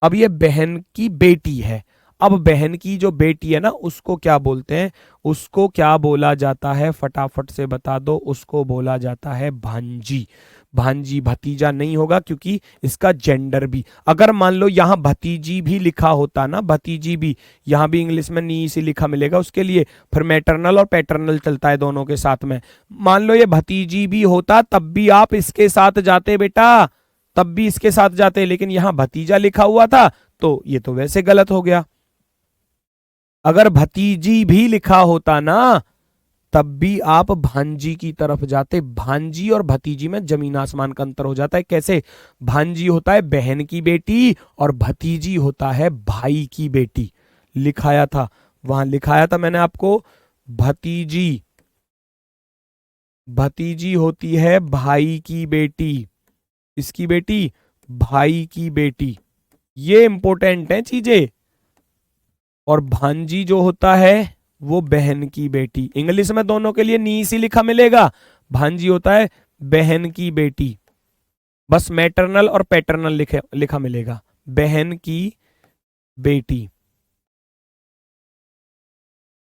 अब ये बहन की बेटी है। अब बहन की जो बेटी है ना, उसको क्या बोलते हैं? उसको क्या बोला जाता है? फटाफट से बता दो। उसको बोला जाता है भांजी। भांजी भतीजा नहीं होगा, क्योंकि इसका जेंडर भी, अगर मान लो यहां भतीजी भी लिखा होता ना, भतीजी भी, यहां भी इंग्लिश में नी से लिखा मिलेगा उसके लिए, फिर मैटरनल और पैटर्नल चलता है दोनों के साथ में। मान लो ये भतीजी भी होता तब भी आप इसके साथ जाते बेटा, तब भी इसके साथ जाते, लेकिन यहां भतीजा लिखा हुआ था तो ये तो वैसे गलत हो गया। अगर भतीजी भी लिखा होता ना तब भी आप भांजी की तरफ जाते। भांजी और भतीजी में जमीन आसमान का अंतर हो जाता है। कैसे? भांजी होता है बहन की बेटी और भतीजी होता है भाई की बेटी। लिखाया था, वहां लिखाया था मैंने आपको, भतीजी, भतीजी होती है भाई की बेटी, इसकी बेटी, भाई की बेटी, ये इंपॉर्टेंट है चीजें। और भांजी जो होता है वो बहन की बेटी। इंग्लिश में दोनों के लिए नी सी लिखा मिलेगा, भांजी होता है बहन की बेटी, बस मैटरनल और पैटर्नल लिखा मिलेगा, बहन की बेटी,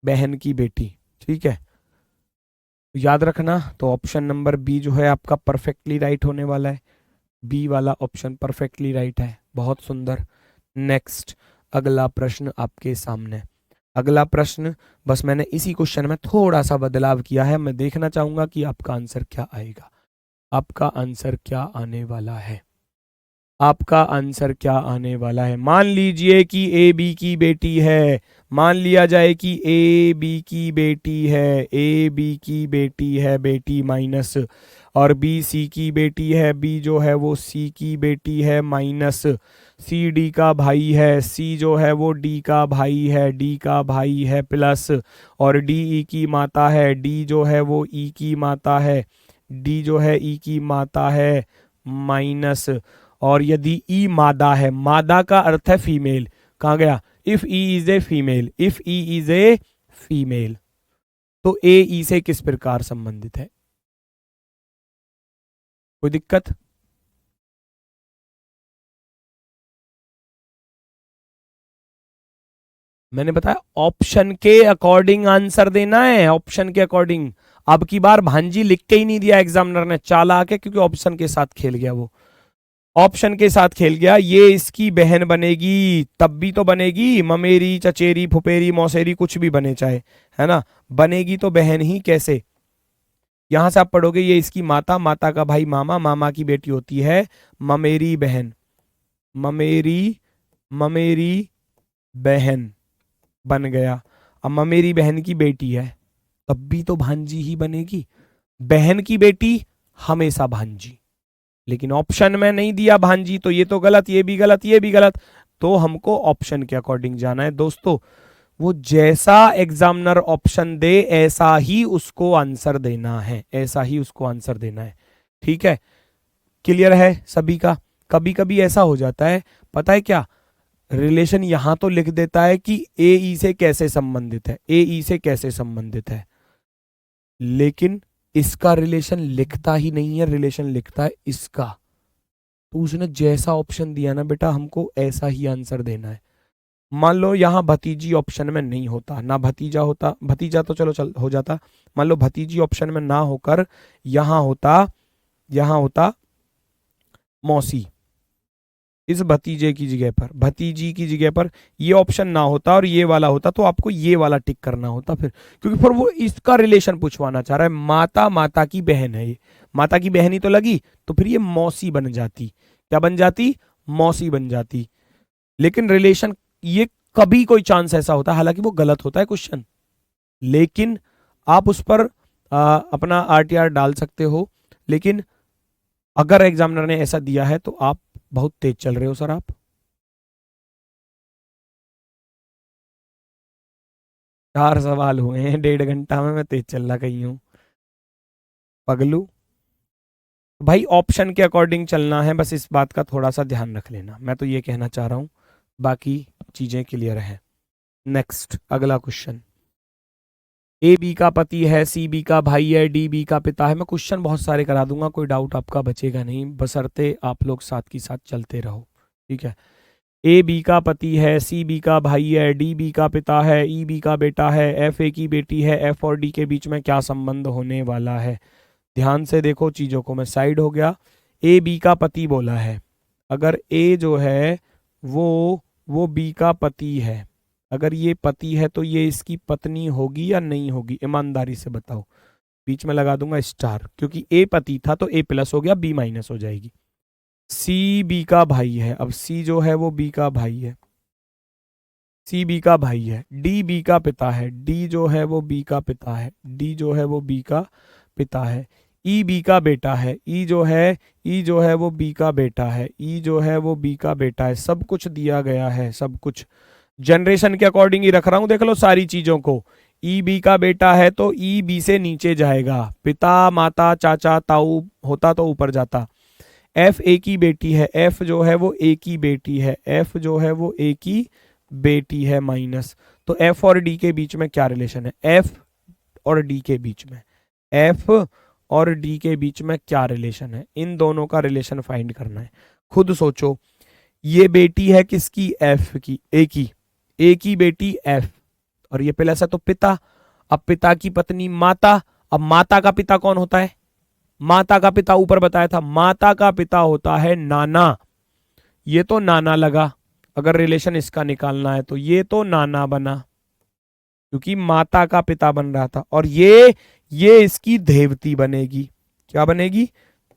बहन की बेटी। ठीक है, याद रखना। तो ऑप्शन नंबर बी जो है आपका परफेक्टली राइट होने वाला है। बी वाला ऑप्शन परफेक्टली राइट है, बहुत सुंदर। नेक्स्ट, अगला प्रश्न आपके सामने। अगला प्रश्न, बस मैंने इसी क्वेश्चन में थोड़ा सा बदलाव किया है। मैं देखना चाहूंगा कि आपका आंसर क्या आएगा। आपका आंसर क्या आने वाला है? आपका आंसर क्या आने वाला है? मान लीजिए कि ए बी की बेटी है, मान लिया जाए कि ए बी की बेटी है, ए बी की बेटी है, बेटी माइनस, और बी सी की बेटी है, बी जो है वो सी की बेटी है माइनस, सी डी का भाई है, सी जो है वो डी का भाई है, डी का भाई है प्लस, और डी ई की माता है, डी जो है वो ई की माता है, डी जो है ई की माता है माइनस, और यदि ई मादा है, मादा का अर्थ है फीमेल, कहाँ गया? If E is a female, if E is a female, तो ए ई से किस प्रकार संबंधित है? कोई दिक्कत? मैंने बताया ऑप्शन के अकॉर्डिंग आंसर देना है, ऑप्शन के अकॉर्डिंग। अब की बार भांजी लिख के ही नहीं दिया एग्जामिनर ने, चालाक है, क्योंकि ऑप्शन के साथ खेल गया वो, ऑप्शन के साथ खेल गया। ये इसकी बहन बनेगी, तब भी तो बनेगी, ममेरी चचेरी फुपेरी मौसेरी कुछ भी बने चाहे, है ना, बनेगी तो बहन ही। कैसे? यहां से आप पढ़ोगे ये इसकी माता, माता का भाई मामा, मामा की बेटी होती है ममेरी बहन, ममेरी, ममेरी बहन बन गया। अब ममेरी बहन की बेटी है, तब भी तो भांजी ही बनेगी, बहन की बेटी हमेशा भांजी। लेकिन ऑप्शन में नहीं दिया भांजी, तो ये तो गलत, ये भी गलत, ये भी गलत। तो हमको ऑप्शन के अकॉर्डिंग जाना है दोस्तों। वो जैसा एग्जामिनर ऑप्शन दे ऐसा ही उसको आंसर देना है, ऐसा ही उसको आंसर देना है। ठीक है, क्लियर है सभी का? कभी कभी ऐसा हो जाता है, पता है क्या, रिलेशन यहां तो लिख देता है कि ए ई से कैसे संबंधित है, ए ई से कैसे संबंधित है, लेकिन इसका रिलेशन लिखता ही नहीं है, रिलेशन लिखता है इसका। तो उसने जैसा ऑप्शन दिया ना बेटा, हमको ऐसा ही आंसर देना है। मान लो यहां भतीजी ऑप्शन में नहीं होता, ना भतीजा होता, भतीजा तो चलो चल हो जाता, मान लो भतीजी ऑप्शन में ना होकर यहां होता, यहां होता मौसी, इस भतीजे की जगह पर, भतीजी की जगह पर ये ऑप्शन ना होता और ये वाला होता, तो आपको ये वाला टिक करना होता फिर, क्योंकि फिर वो इसका रिलेशन पूछवाना चाह रहा है। माता, माता की बहन है ये, माता की बहन ही तो लगी, तो फिर ये मौसी बन जाती। क्या बन जाती? मौसी बन जाती। लेकिन रिलेशन, ये कभी कोई चांस ऐसा होता है, हालांकि वो गलत होता है क्वेश्चन, लेकिन आप उस पर अपना आरटीआर डाल सकते हो। लेकिन अगर एग्जामिनर ने ऐसा दिया है तो आप बहुत तेज चल रहे हो सर आप। 4 सवाल हुए हैं 1.5 घंटा में, मैं तेज चल रहा कहीं हूं पगलू। भाई ऑप्शन के अकॉर्डिंग चलना है, बस इस बात का थोड़ा सा ध्यान रख लेना, मैं तो ये कहना चाह रहा हूं, बाकी चीजें क्लियर है। नेक्स्ट, अगला क्वेश्चन। ए बी का पति है, सी बी का भाई है, डी बी का पिता है। मैं क्वेश्चन बहुत सारे करा दूंगा, कोई डाउट आपका बचेगा नहीं, बशर्ते आप लोग साथ की साथ चलते रहो। ठीक है, ए बी का पति है, सी बी का भाई है, डी बी का पिता है, ई बी का बेटा है, एफ ए की बेटी है, एफ और डी के बीच में क्या संबंध होने वाला है? ध्यान से देखो चीजों को, मैं साइड हो गया, ए बी का पति बोला है, अगर ए जो है वो बी का पति है, अगर ये पति है तो ये इसकी पत्नी होगी या नहीं होगी? ईमानदारी से बताओ। बीच में लगा दूंगा स्टार, क्योंकि ए पति था तो ए प्लस हो गया, बी माइनस हो जाएगी। सी बी का भाई है, अब सी जो है वो बी का भाई है, सी बी का भाई है। डी बी का पिता है, डी जो है वो बी का पिता है, डी जो है वो बी का पिता है। ई बी का बेटा है, ई जो है वो बी का बेटा है, ई जो है वो बी का बेटा है। सब कुछ दिया गया है, सब कुछ जनरेशन के अकॉर्डिंग ही रख रहा हूं, देख लो सारी चीजों को। ई बी का बेटा है तो ई बी से नीचे जाएगा, पिता माता चाचा ताऊ होता तो ऊपर जाता। एफ ए की बेटी है, एफ जो है वो ए की बेटी है, एफ जो है वो ए की बेटी है माइनस। तो एफ और डी के बीच में क्या रिलेशन है? एफ और डी के बीच में, एफ और डी के बीच में क्या रिलेशन है? इन दोनों का रिलेशन फाइंड करना है। खुद सोचो, ये बेटी है किसकी? एफ की, ए की बेटी एफ, और ये प्लस है तो पिता। अब पिता की पत्नी माता, अब माता का पिता कौन होता है? माता का पिता ऊपर बताया था, माता का पिता होता है नाना। ये तो नाना लगा, अगर रिलेशन इसका निकालना है तो ये तो नाना बना, क्योंकि माता का पिता बन रहा था। और ये इसकी देवती बनेगी। क्या बनेगी?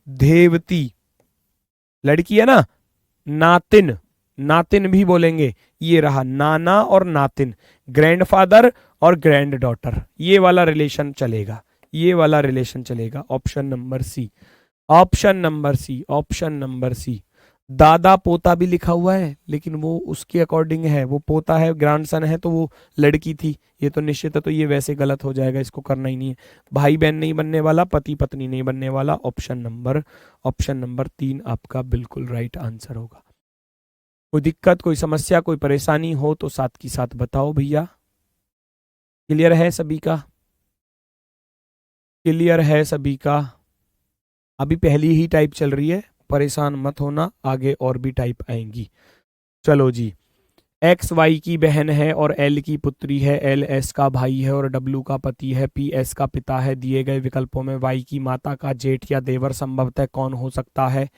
देवती। लड़की है ना, नातिन, नातिन भी बोलेंगे। ये रहा नाना और नातिन, ग्रैंडफादर और ग्रैंड डॉटर, ये वाला रिलेशन चलेगा, ये वाला रिलेशन चलेगा। Option number C, option number C, option number C. दादा पोता भी लिखा हुआ है, लेकिन वो उसके अकॉर्डिंग है, वो पोता है, ग्रैंडसन है तो वो लड़की थी, ये तो निश्चित है, तो ये वैसे गलत हो जाएगा, इसको करना ही नहीं है। भाई बहन नहीं बनने वाला, पति पत्नी नहीं बनने वाला। ऑप्शन नंबर 3 आपका बिल्कुल राइट आंसर होगा। कोई दिक्कत, कोई समस्या, कोई परेशानी हो तो साथ की साथ बताओ भैया। क्लियर है सभी का? क्लियर है सभी का? अभी पहली ही टाइप चल रही है, परेशान मत होना, आगे और भी टाइप आएंगी। चलो जी, एक्स वाई की बहन है और एल की पुत्री है, एल एस का भाई है और डब्ल्यू का पति है, पी एस का पिता है। दिए गए विकल्पों में वाई की माता का जेठ या देवर संभवतः कौन हो सकता है?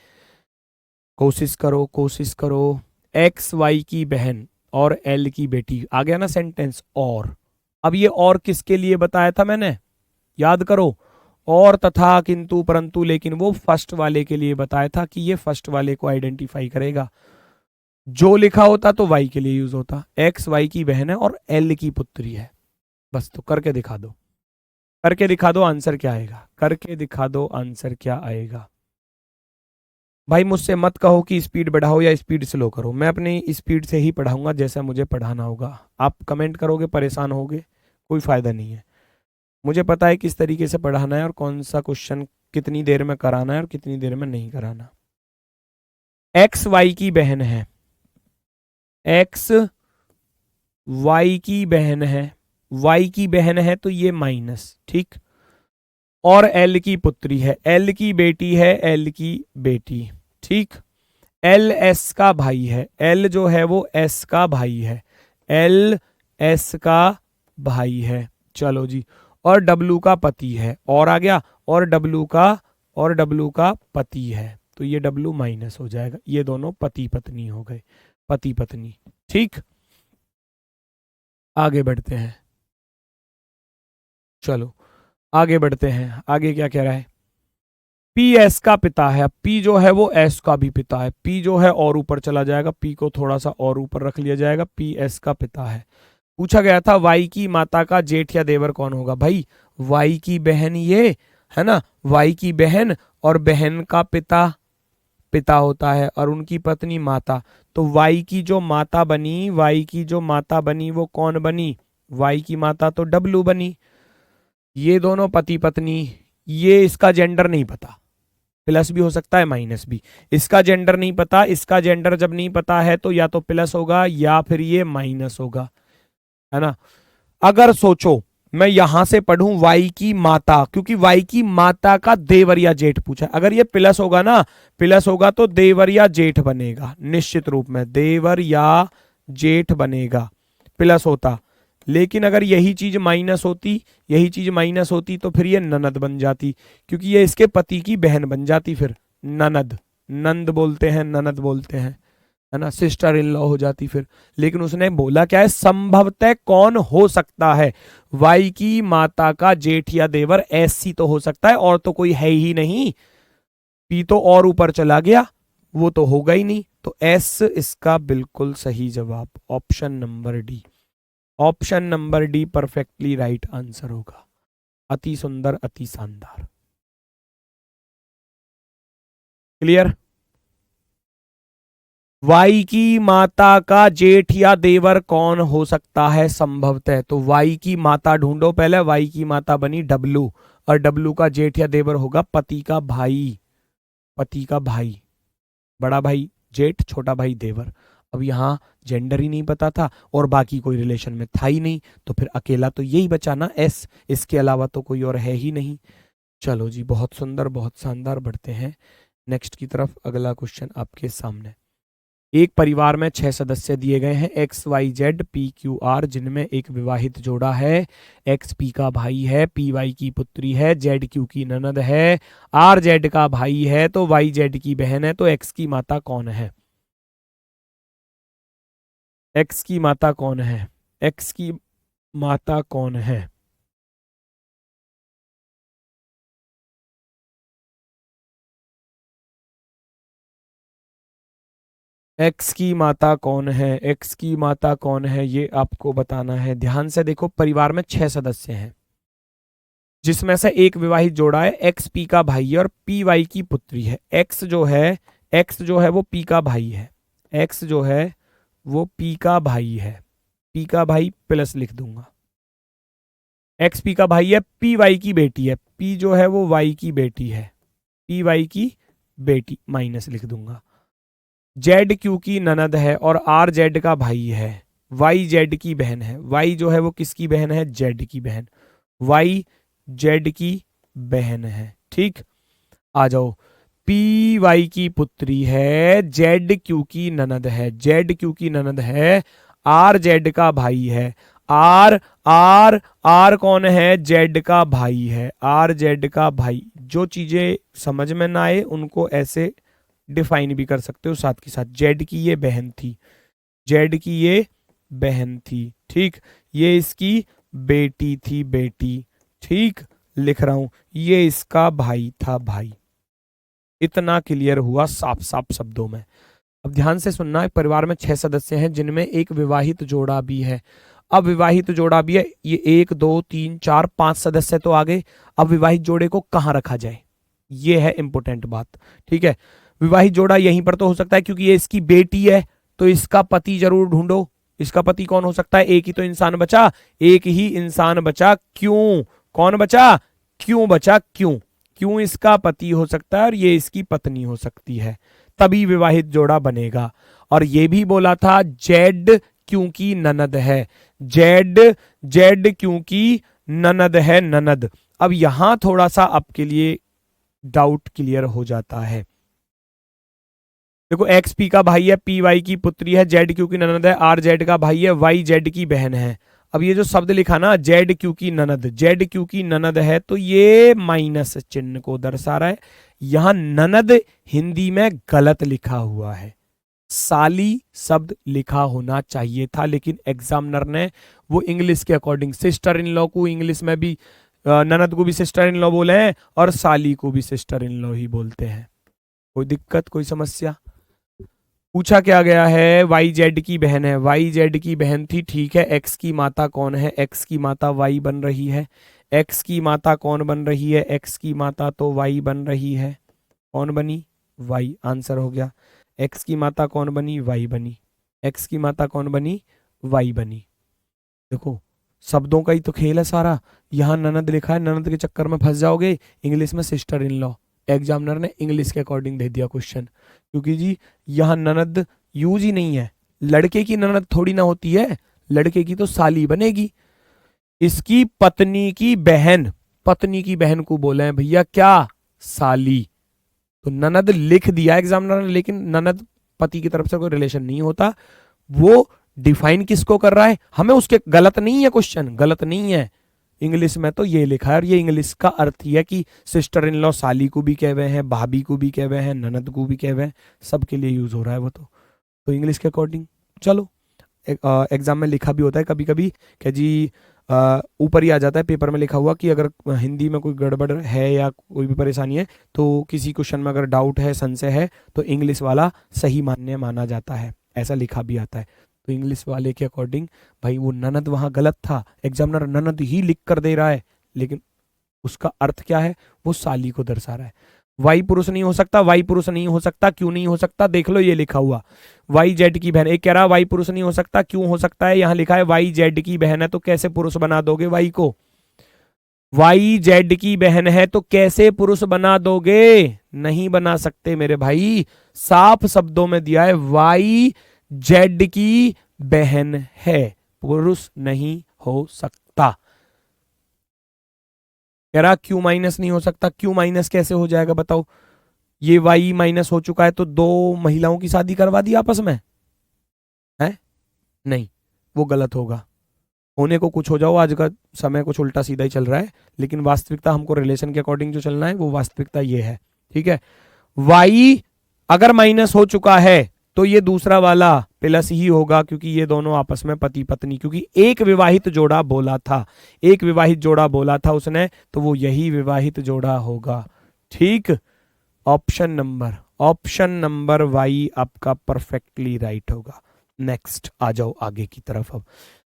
कोशिश करो, कोशिश करो। एक्स वाई की बहन और एल की बेटी, आ गया ना सेंटेंस। और अब ये और किसके लिए बताया था मैंने? याद करो, और तथा किंतु परंतु लेकिन वो फर्स्ट वाले के लिए बताया था कि ये फर्स्ट वाले को आइडेंटिफाई करेगा। जो लिखा होता तो वाई के लिए यूज होता। एक्स वाई की बहन है और एल की पुत्री है, बस। तो करके दिखा दो, करके दिखा दो, आंसर क्या आएगा? करके दिखा दो, आंसर क्या आएगा? भाई मुझसे मत कहो कि स्पीड बढ़ाओ या स्पीड स्लो करो, मैं अपनी स्पीड से ही पढ़ाऊंगा जैसा मुझे पढ़ाना होगा। आप कमेंट करोगे, परेशान होगे, कोई फायदा नहीं है। मुझे पता है किस तरीके से पढ़ाना है और कौन सा क्वेश्चन कितनी देर में कराना है और कितनी देर में नहीं कराना। एक्स वाई की बहन है, एक्स वाई की बहन है, वाई की बहन है तो ये माइनस, ठीक। और एल की पुत्री है, एल की बेटी है, एल की बेटी, ठीक। एल एस का भाई है, एल जो है वो एस का भाई है, एल एस का भाई है। चलो जी, और डब्लू का पति है, और आ गया, और डब्लू का पति है, तो ये डब्लू माइनस हो जाएगा। ये दोनों पति पत्नी हो गए, पति पत्नी, ठीक। आगे बढ़ते हैं, चलो आगे बढ़ते हैं। आगे क्या कह रहा है? पी एस का पिता है, पी जो है वो एस का भी पिता है, पी जो है और ऊपर चला जाएगा, पी को थोड़ा सा और ऊपर रख लिया जाएगा, पी एस का पिता है। पूछा गया था वाई की माता का जेठ या देवर कौन होगा? भाई वाई की बहन ये है ना, वाई की बहन, और बहन का पिता होता है और उनकी पत्नी माता। तो वाई की जो माता बनी, वाई की जो माता बनी वो कौन बनी? वाई की माता तो डब्लू बनी। ये दोनों पति पत्नी, ये इसका जेंडर नहीं पता, प्लस भी हो सकता है माइनस भी, इसका जेंडर नहीं पता। इसका जेंडर जब नहीं पता है तो या तो प्लस होगा या फिर ये माइनस होगा, है ना। अगर सोचो मैं यहां से पढ़ूं वाई की माता, क्योंकि वाई की माता का देवर या जेठ पूछा, अगर ये प्लस होगा ना, प्लस होगा तो देवर या जेठ बनेगा, निश्चित रूप में देवर या जेठ बनेगा, प्लस होता। लेकिन अगर यही चीज माइनस होती, यही चीज माइनस होती तो फिर ये ननद बन जाती, क्योंकि ये इसके पति की बहन बन जाती, फिर ननद, नंद बोलते हैं, ननद बोलते हैं, है ना, सिस्टर इन लॉ हो जाती फिर। लेकिन उसने बोला क्या है, संभवतः कौन हो सकता है, वाई की माता का जेठ या देवर, ऐसी तो हो सकता है, और तो कोई है ही नहीं। पी तो और ऊपर चला गया, वो तो होगा ही नहीं, तो एस इसका बिल्कुल सही जवाब, option number D. Option number D perfectly right answer होगा। अति सुंदर, अति शानदार। क्लियर। वाई की माता का जेठ या देवर कौन हो सकता है संभवतः, तो वाई की माता ढूंढो पहले। वाई की माता बनी डब्लू, और डब्लू का जेठ या देवर होगा पति का भाई, पति का भाई, बड़ा भाई जेठ, छोटा भाई देवर। अब यहां जेंडर ही नहीं पता था और बाकी कोई रिलेशन में था ही नहीं, तो फिर अकेला तो यही बचा ना एस, इसके अलावा तो कोई और है ही नहीं। चलो जी, बहुत सुंदर, बहुत शानदार। बढ़ते हैं नेक्स्ट की तरफ। अगला क्वेश्चन आपके सामने। एक परिवार में 6 सदस्य दिए गए हैं, X Y Z P Q R, जिनमें एक विवाहित जोड़ा है। एक्स पी का भाई है, पी वाई की पुत्री है, जेड क्यू की ननद है, आर जेड का भाई है, तो वाई जेड की बहन है। तो एक्स की माता कौन है? एक्स की माता कौन है? एक्स की माता कौन है? एक्स की माता कौन है? एक्स की माता कौन है, ये आपको बताना है। ध्यान से देखो, परिवार में 6 सदस्य हैं, जिसमें से एक विवाहित जोड़ा है, एक्स पी का भाई है और पी वाई की पुत्री है। एक्स जो है वो पी का भाई है, एक्स जो है वो पी का भाई है, पी का भाई प्लस लिख दूंगा। एक्स पी का भाई है, पी वाई की बेटी है, पी जो है वो वाई की बेटी है, पी वाई की बेटी माइनस लिख दूंगा। जेड क्यू की ननद है और आर जेड का भाई है, वाई जेड की बहन है। वाई जो है वो किसकी बहन है? जेड की बहन, वाई जेड की बहन है। ठीक, आ जाओ। पी वाई की पुत्री है, जेड क्यू की ननद है, जेड क्यू की ननद है, आर जेड का भाई है। आर आर आर कौन है? जेड का भाई है, आर जेड का भाई। जो चीजें समझ में ना आए उनको ऐसे डिफाइन भी कर सकते हो साथ के साथ। जेड की ये बहन थी, जेड की ये बहन थी, ठीक, ये इसकी बेटी थी, बेटी, ठीक, लिख रहा हूं, ये इसका भाई था, भाई। इतना क्लियर हुआ साफ साफ शब्दों में। अब ध्यान से सुनना, एक परिवार में 6 सदस्य हैं, जिनमें एक विवाहित जोड़ा भी है। अब विवाहित जोड़ा भी है, ये 1 2 3 4 5 सदस्य तो आ गए। अब विवाहित जोड़े को कहां रखा जाए, ये है इंपॉर्टेंट बात। ठीक है, विवाहित जोड़ा यहीं पर तो हो सकता है, क्योंकि ये इसकी बेटी है, तो इसका पति जरूर ढूंढो। इसका पति कौन हो सकता है? एक ही तो इंसान बचा, एक ही इंसान बचा। क्यों? कौन बचा? क्यों बचा? क्यों? क्यों इसका पति हो सकता है और ये इसकी पत्नी हो सकती है, तभी विवाहित जोड़ा बनेगा। और ये भी बोला था जेड क्योंकि ननद है, जेड जेड क्योंकि ननद है, ननद। अब यहां थोड़ा सा आपके लिए डाउट क्लियर हो जाता है। देखो, एक्स पी का भाई है, पी वाई की पुत्री है, जेड क्यू की ननद है, आर जेड का भाई है, वाई जेड की बहन है। अब ये जो शब्द लिखा ना, जेड क्यू की ननद, जेड क्यू की ननद है, तो ये माइनस चिन्ह को दर्शा रहा है। यहां ननद हिंदी में गलत लिखा हुआ है, साली शब्द लिखा होना चाहिए था, लेकिन एग्जामिनर ने वो इंग्लिश के अकॉर्डिंग, सिस्टर इन लॉ को इंग्लिश में भी ननद को भी सिस्टर इन लॉ बोले हैं और साली को भी सिस्टर इन लॉ ही बोलते हैं। कोई दिक्कत, कोई समस्या? पूछा क्या गया है? वाई जेड की बहन है, वाई जेड की बहन थी, ठीक है। एक्स की माता कौन है? एक्स की माता वाई बन रही है। एक्स की माता कौन बन रही है? एक्स की माता तो वाई बन रही है। कौन बनी? वाई, आंसर हो गया। एक्स की माता कौन बनी? वाई बनी। एक्स की माता कौन बनी? वाई बनी। देखो, शब्दों का ही तो खेल है सारा। यहां ननद लिखा है, ननद के चक्कर में फंस जाओगे, इंग्लिश में सिस्टर इन लॉ। एग्जामिनर ने इंग्लिश के अकॉर्डिंग दे दिया क्वेश्चन, क्योंकि जी यहां ननद यूज ही नहीं है। लड़के की ननद थोड़ी ना होती है, लड़के की तो साली बनेगी। इसकी पत्नी की बहन, पत्नी की बहन को बोले हैं भैया क्या? साली। तो ननद लिख दिया एग्जामिनर ने, लेकिन ननद पति की तरफ से कोई रिलेशन नहीं होता। वो डिफाइन किसको कर रहा है? हमें उसके, गलत नहीं है क्वेश्चन, गलत नहीं है, इंग्लिश में तो ये लिखा है, और ये इंग्लिश का अर्थ ही है कि सिस्टर इन लॉ साली को भी कह हुए हैं, भाभी को भी कह हुए हैं, ननद को भी कह हुए हैं, सबके लिए यूज हो रहा है वो तो इंग्लिश के अकॉर्डिंग। चलो, एग्जाम में लिखा भी होता है कभी कभी कि जी ऊपर ही आ जाता है पेपर में लिखा हुआ कि अगर हिंदी में कोई गड़बड़ है या कोई भी परेशानी है तो किसी क्वेश्चन में अगर डाउट है, संशय है, तो इंग्लिश वाला सही मान्य माना जाता है, ऐसा लिखा भी आता है। तो इंग्लिश वाले के अकॉर्डिंग भाई वो ननद वहां गलत था, एग्जामिनर ननद ही लिख कर दे रहा है, लेकिन उसका अर्थ क्या है, वो साली को दर्शा रहा है। वाई पुरुष नहीं हो सकता, वाई पुरुष नहीं हो सकता, क्यों नहीं हो सकता, देख लो ये लिखा हुआ, वाई जेड की बहन। एक कह रहा वाई पुरुष नहीं हो सकता, क्यों हो सकता है, यहां लिखा है वाई जेड की बहन है तो कैसे पुरुष बना दोगे वाई को, वाई जेड की बहन है तो कैसे पुरुष बना दोगे, नहीं बना सकते मेरे भाई, साफ शब्दों में दिया है वाई जेड की बहन है, पुरुष नहीं हो सकता। कह रहा क्यू माइनस नहीं हो सकता, क्यू माइनस कैसे हो जाएगा बताओ, ये वाई माइनस हो चुका है तो दो महिलाओं की शादी करवा दी आपस में है, नहीं, वो गलत होगा, होने को कुछ हो जाओ, आज का समय कुछ उल्टा सीधा ही चल रहा है, लेकिन वास्तविकता हमको रिलेशन के अकॉर्डिंग जो चलना है वो वास्तविकता ये है, ठीक है। वाई अगर माइनस हो चुका है तो ये दूसरा वाला प्लस ही होगा, क्योंकि ये दोनों आपस में पति पत्नी, क्योंकि एक विवाहित जोड़ा बोला था, एक विवाहित जोड़ा बोला था उसने, तो वो यही विवाहित जोड़ा होगा, ठीक। ऑप्शन नंबर वाई आपका परफेक्टली राइट होगा। नेक्स्ट आ जाओ आगे की तरफ, अब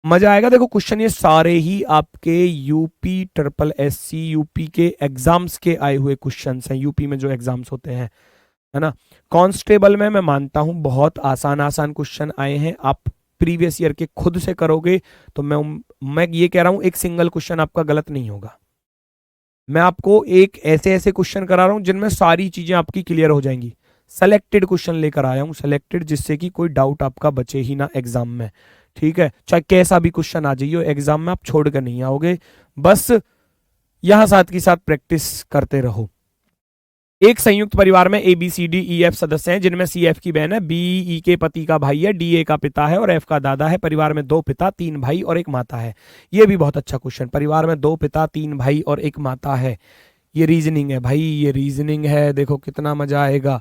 मजा आएगा। देखो क्वेश्चन ये सारे ही आपके यूपी ट्रिपल एससी यूपी के एग्जाम्स के आए हुए क्वेश्चंस हैं, यूपी में जो एग्जाम्स होते हैं, है ना। कांस्टेबल में मैं मानता हूं बहुत आसान आसान क्वेश्चन आए हैं, आप प्रीवियस ईयर के खुद से करोगे तो मैं ये कह रहा हूं एक सिंगल क्वेश्चन आपका गलत नहीं होगा। मैं आपको एक ऐसे ऐसे क्वेश्चन करा रहा हूं जिनमें सारी चीजें आपकी क्लियर हो जाएंगी, सेलेक्टेड क्वेश्चन लेकर आया हूं, सेलेक्टेड, जिससे कि कोई डाउट आपका बचे ही ना एग्जाम में, ठीक है। चाहे कैसा भी क्वेश्चन आ जाइए एग्जाम में, आप छोड़ कर नहीं आओगे, बस यहां साथ की साथ प्रैक्टिस करते रहो। एक संयुक्त परिवार में A B C D E F सदस्य हैं, जिनमें सी एफ की बहन है, बी ई के पति का भाई है, डी ए का पिता है और एफ का दादा है। परिवार में 2 पिता 3 भाई और 1 माता है। ये भी बहुत अच्छा क्वेश्चन, परिवार में 2 पिता 3 भाई और 1 माता है, ये रीजनिंग है भाई, ये रीजनिंग है, देखो कितना मजा आएगा।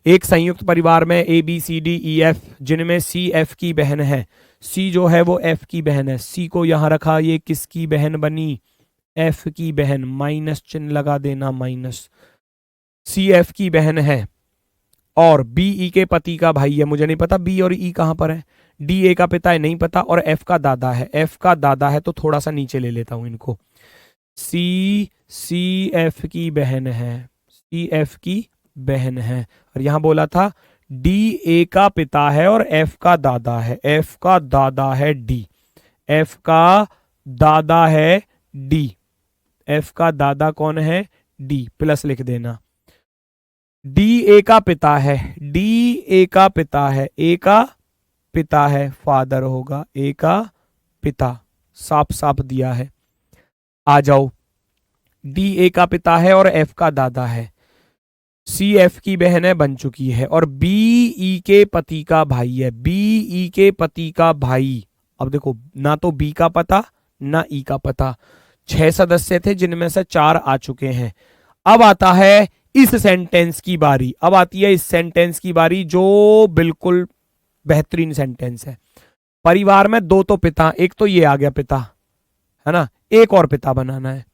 एक संयुक्त परिवार में A B C D E F, जिनमें सी एफ की बहन है, सी जो है वो एफ की बहन है, सी को यहां रखा, ये किसकी बहन बनी, एफ की बहन, माइनस चिन्ह लगा देना, माइनस, सी एफ की बहन है, और बी ई के पति का भाई है, मुझे नहीं पता बी और ई कहां पर है, डी ए का पिता है नहीं पता, और एफ का दादा है, एफ का दादा है तो थोड़ा सा नीचे ले लेता हूं इनको, सी एफ की बहन है, सी एफ की बहन है, और यहां बोला था डी ए का पिता है और एफ का दादा है, एफ का दादा है डी, एफ का दादा है डी, एफ का दादा कौन है, डी, प्लस लिख देना, डी ए का पिता है, डी ए का पिता है, ए का पिता है, फादर होगा, ए का पिता, साफ साफ दिया है। आ जाओ, डी ए का पिता है और एफ का दादा है, सी एफ की बहन है, बन चुकी है, और बी ई के पति का भाई है, बी ई के पति का भाई। अब देखो ना तो बी का पता ना ई का पता, 6 सदस्य थे जिनमें से 4 आ चुके हैं। अब आता है इस सेंटेंस की बारी, अब आती है इस सेंटेंस की बारी जो बिल्कुल बेहतरीन सेंटेंस है। परिवार में 2 तो पिता, एक तो ये आ गया पिता, है ना, एक और पिता बनाना है,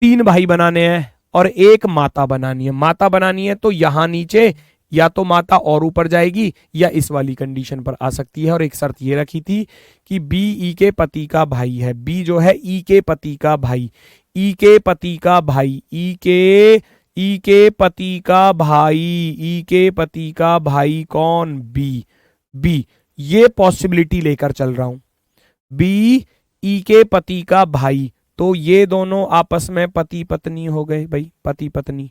3 भाई बनाने हैं और 1 माता बनानी है। माता बनानी है तो यहां नीचे या तो माता और ऊपर जाएगी या इस वाली कंडीशन पर आ सकती है, और एक शर्त ये रखी थी कि बी ई के पति का भाई है, बी जो है ई के पति का भाई, ई के पति का भाई, ई के पति का भाई, ई के पति का भाई कौन, बी, बी, ये पॉसिबिलिटी लेकर चल रहा हूं, बी ई के पति का भाई, तो ये दोनों आपस में पति पत्नी हो गए भाई, पति पत्नी।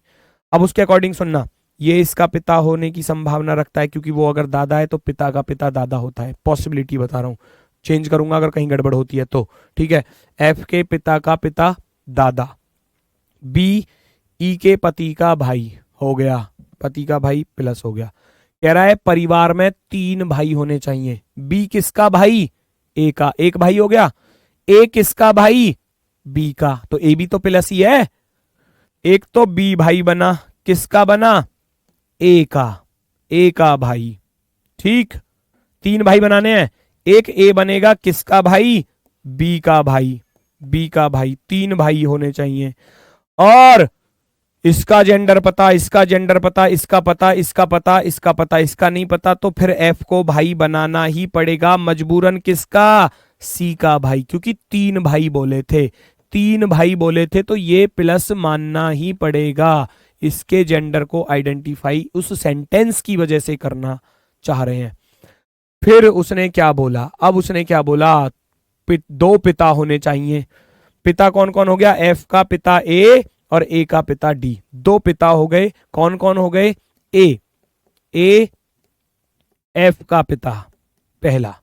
अब उसके अकॉर्डिंग सुनना, ये इसका पिता होने की संभावना रखता है, क्योंकि वो अगर दादा है तो पिता का पिता दादा होता है, पॉसिबिलिटी बता रहा हूं, चेंज करूंगा अगर कहीं गड़बड़ होती है तो, ठीक है। एफ के पिता का पिता दादा, बी ई के पति का भाई हो गया, पति का भाई प्लस हो गया। कह रहा है परिवार में 3 भाई होने चाहिए, बी किसका भाई, ए का, 1 भाई हो गया, ए किसका भाई, बी का, तो ए भी तो प्लस ही है। एक तो बी भाई बना, किसका बना, ए का, ए का भाई, ठीक। तीन भाई बनाने हैं, एक ए बनेगा किसका भाई, बी का भाई, बी का भाई, तीन भाई होने चाहिए। और इसका जेंडर पता, इसका जेंडर पता, इसका पता, इसका पता, इसका पता, इसका नहीं पता, तो फिर एफ को भाई बनाना ही पड़ेगा मजबूरन, किसका, सी का भाई, क्योंकि तीन भाई बोले थे, तीन भाई बोले थे, तो ये प्लस मानना ही पड़ेगा। इसके जेंडर को आइडेंटिफाई उस सेंटेंस की वजह से करना चाह रहे हैं। फिर उसने क्या बोला, अब उसने क्या बोला, दो पिता होने चाहिए। पिता कौन कौन हो गया, एफ का पिता ए और ए का पिता डी, दो पिता हो गए। कौन कौन हो गए, ए एफ का पिता, पहला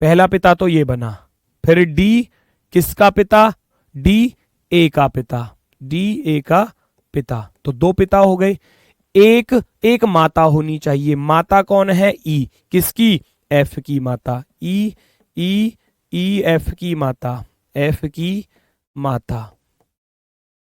पहला पिता तो ये बना। फिर डी किसका पिता, डी ए का पिता, डी ए का पिता, तो दो पिता हो गए। एक माता होनी चाहिए, माता कौन है, ई, किसकी, एफ की माता, ई एफ की माता, एफ की माता।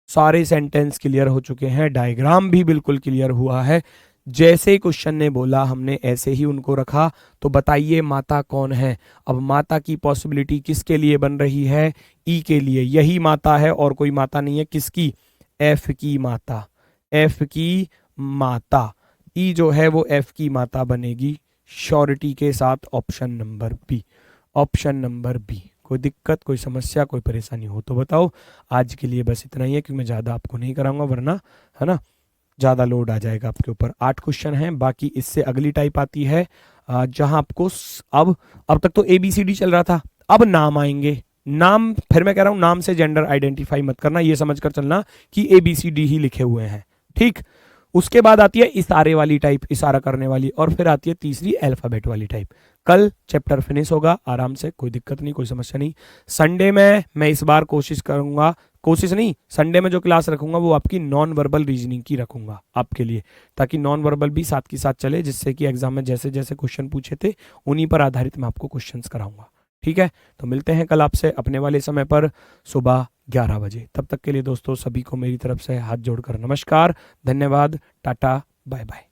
सारे सेंटेंस क्लियर हो चुके हैं, डायग्राम भी बिल्कुल क्लियर हुआ है। जैसे क्वेश्चन ने बोला हमने ऐसे ही उनको रखा। तो बताइए माता कौन है। अब माता की पॉसिबिलिटी किसके लिए बन रही है, ई के लिए, यही माता है और कोई माता नहीं है, किसकी, एफ की माता, एफ की माता, ई जो है वो एफ की माता बनेगी श्योरिटी के साथ। Option number B, option number B. कोई दिक्कत, कोई समस्या, कोई परेशानी हो तो बताओ। आज के लिए बस इतना ही है, क्योंकि मैं ज़्यादा आपको नहीं कराऊंगा, वरना है ना ज़्यादा लोड आ जाएगा आपके ऊपर। 8 क्वेश्चन हैं, बाकी इससे अगली टाइप आती है जहां आपको अब तक तो ABCD चल रहा था, अब नाम आएंगे। नाम फिर मैं कह रहा हूं, नाम से जेंडर आइडेंटिफाई मत करना, ये समझकर चलना कि ABCD ही लिखे हुए हैं, ठीक। उसके बाद आती है इशारे वाली टाइप, इशारा करने वाली, और फिर आती है तीसरी अल्फाबेट वाली टाइप। कल चैप्टर फिनिश होगा आराम से, कोई दिक्कत नहीं, कोई समस्या नहीं। संडे में मैं इस बार कोशिश करूंगा, कोशिश नहीं, संडे में जो क्लास रखूंगा वो आपकी नॉन वर्बल रीजनिंग की रखूंगा आपके लिए, ताकि नॉन वर्बल भी साथ के साथ चले, जिससे कि एग्जाम में जैसे जैसे क्वेश्चन पूछे थे उन्हीं पर आधारित मैं आपको क्वेश्चंस कराऊंगा, ठीक है। तो मिलते हैं कल आपसे अपने वाले समय पर सुबह 11 बजे। तब तक के लिए दोस्तों सभी को मेरी तरफ से हाथ जोड़कर नमस्कार, धन्यवाद, टाटा, बाय बाय।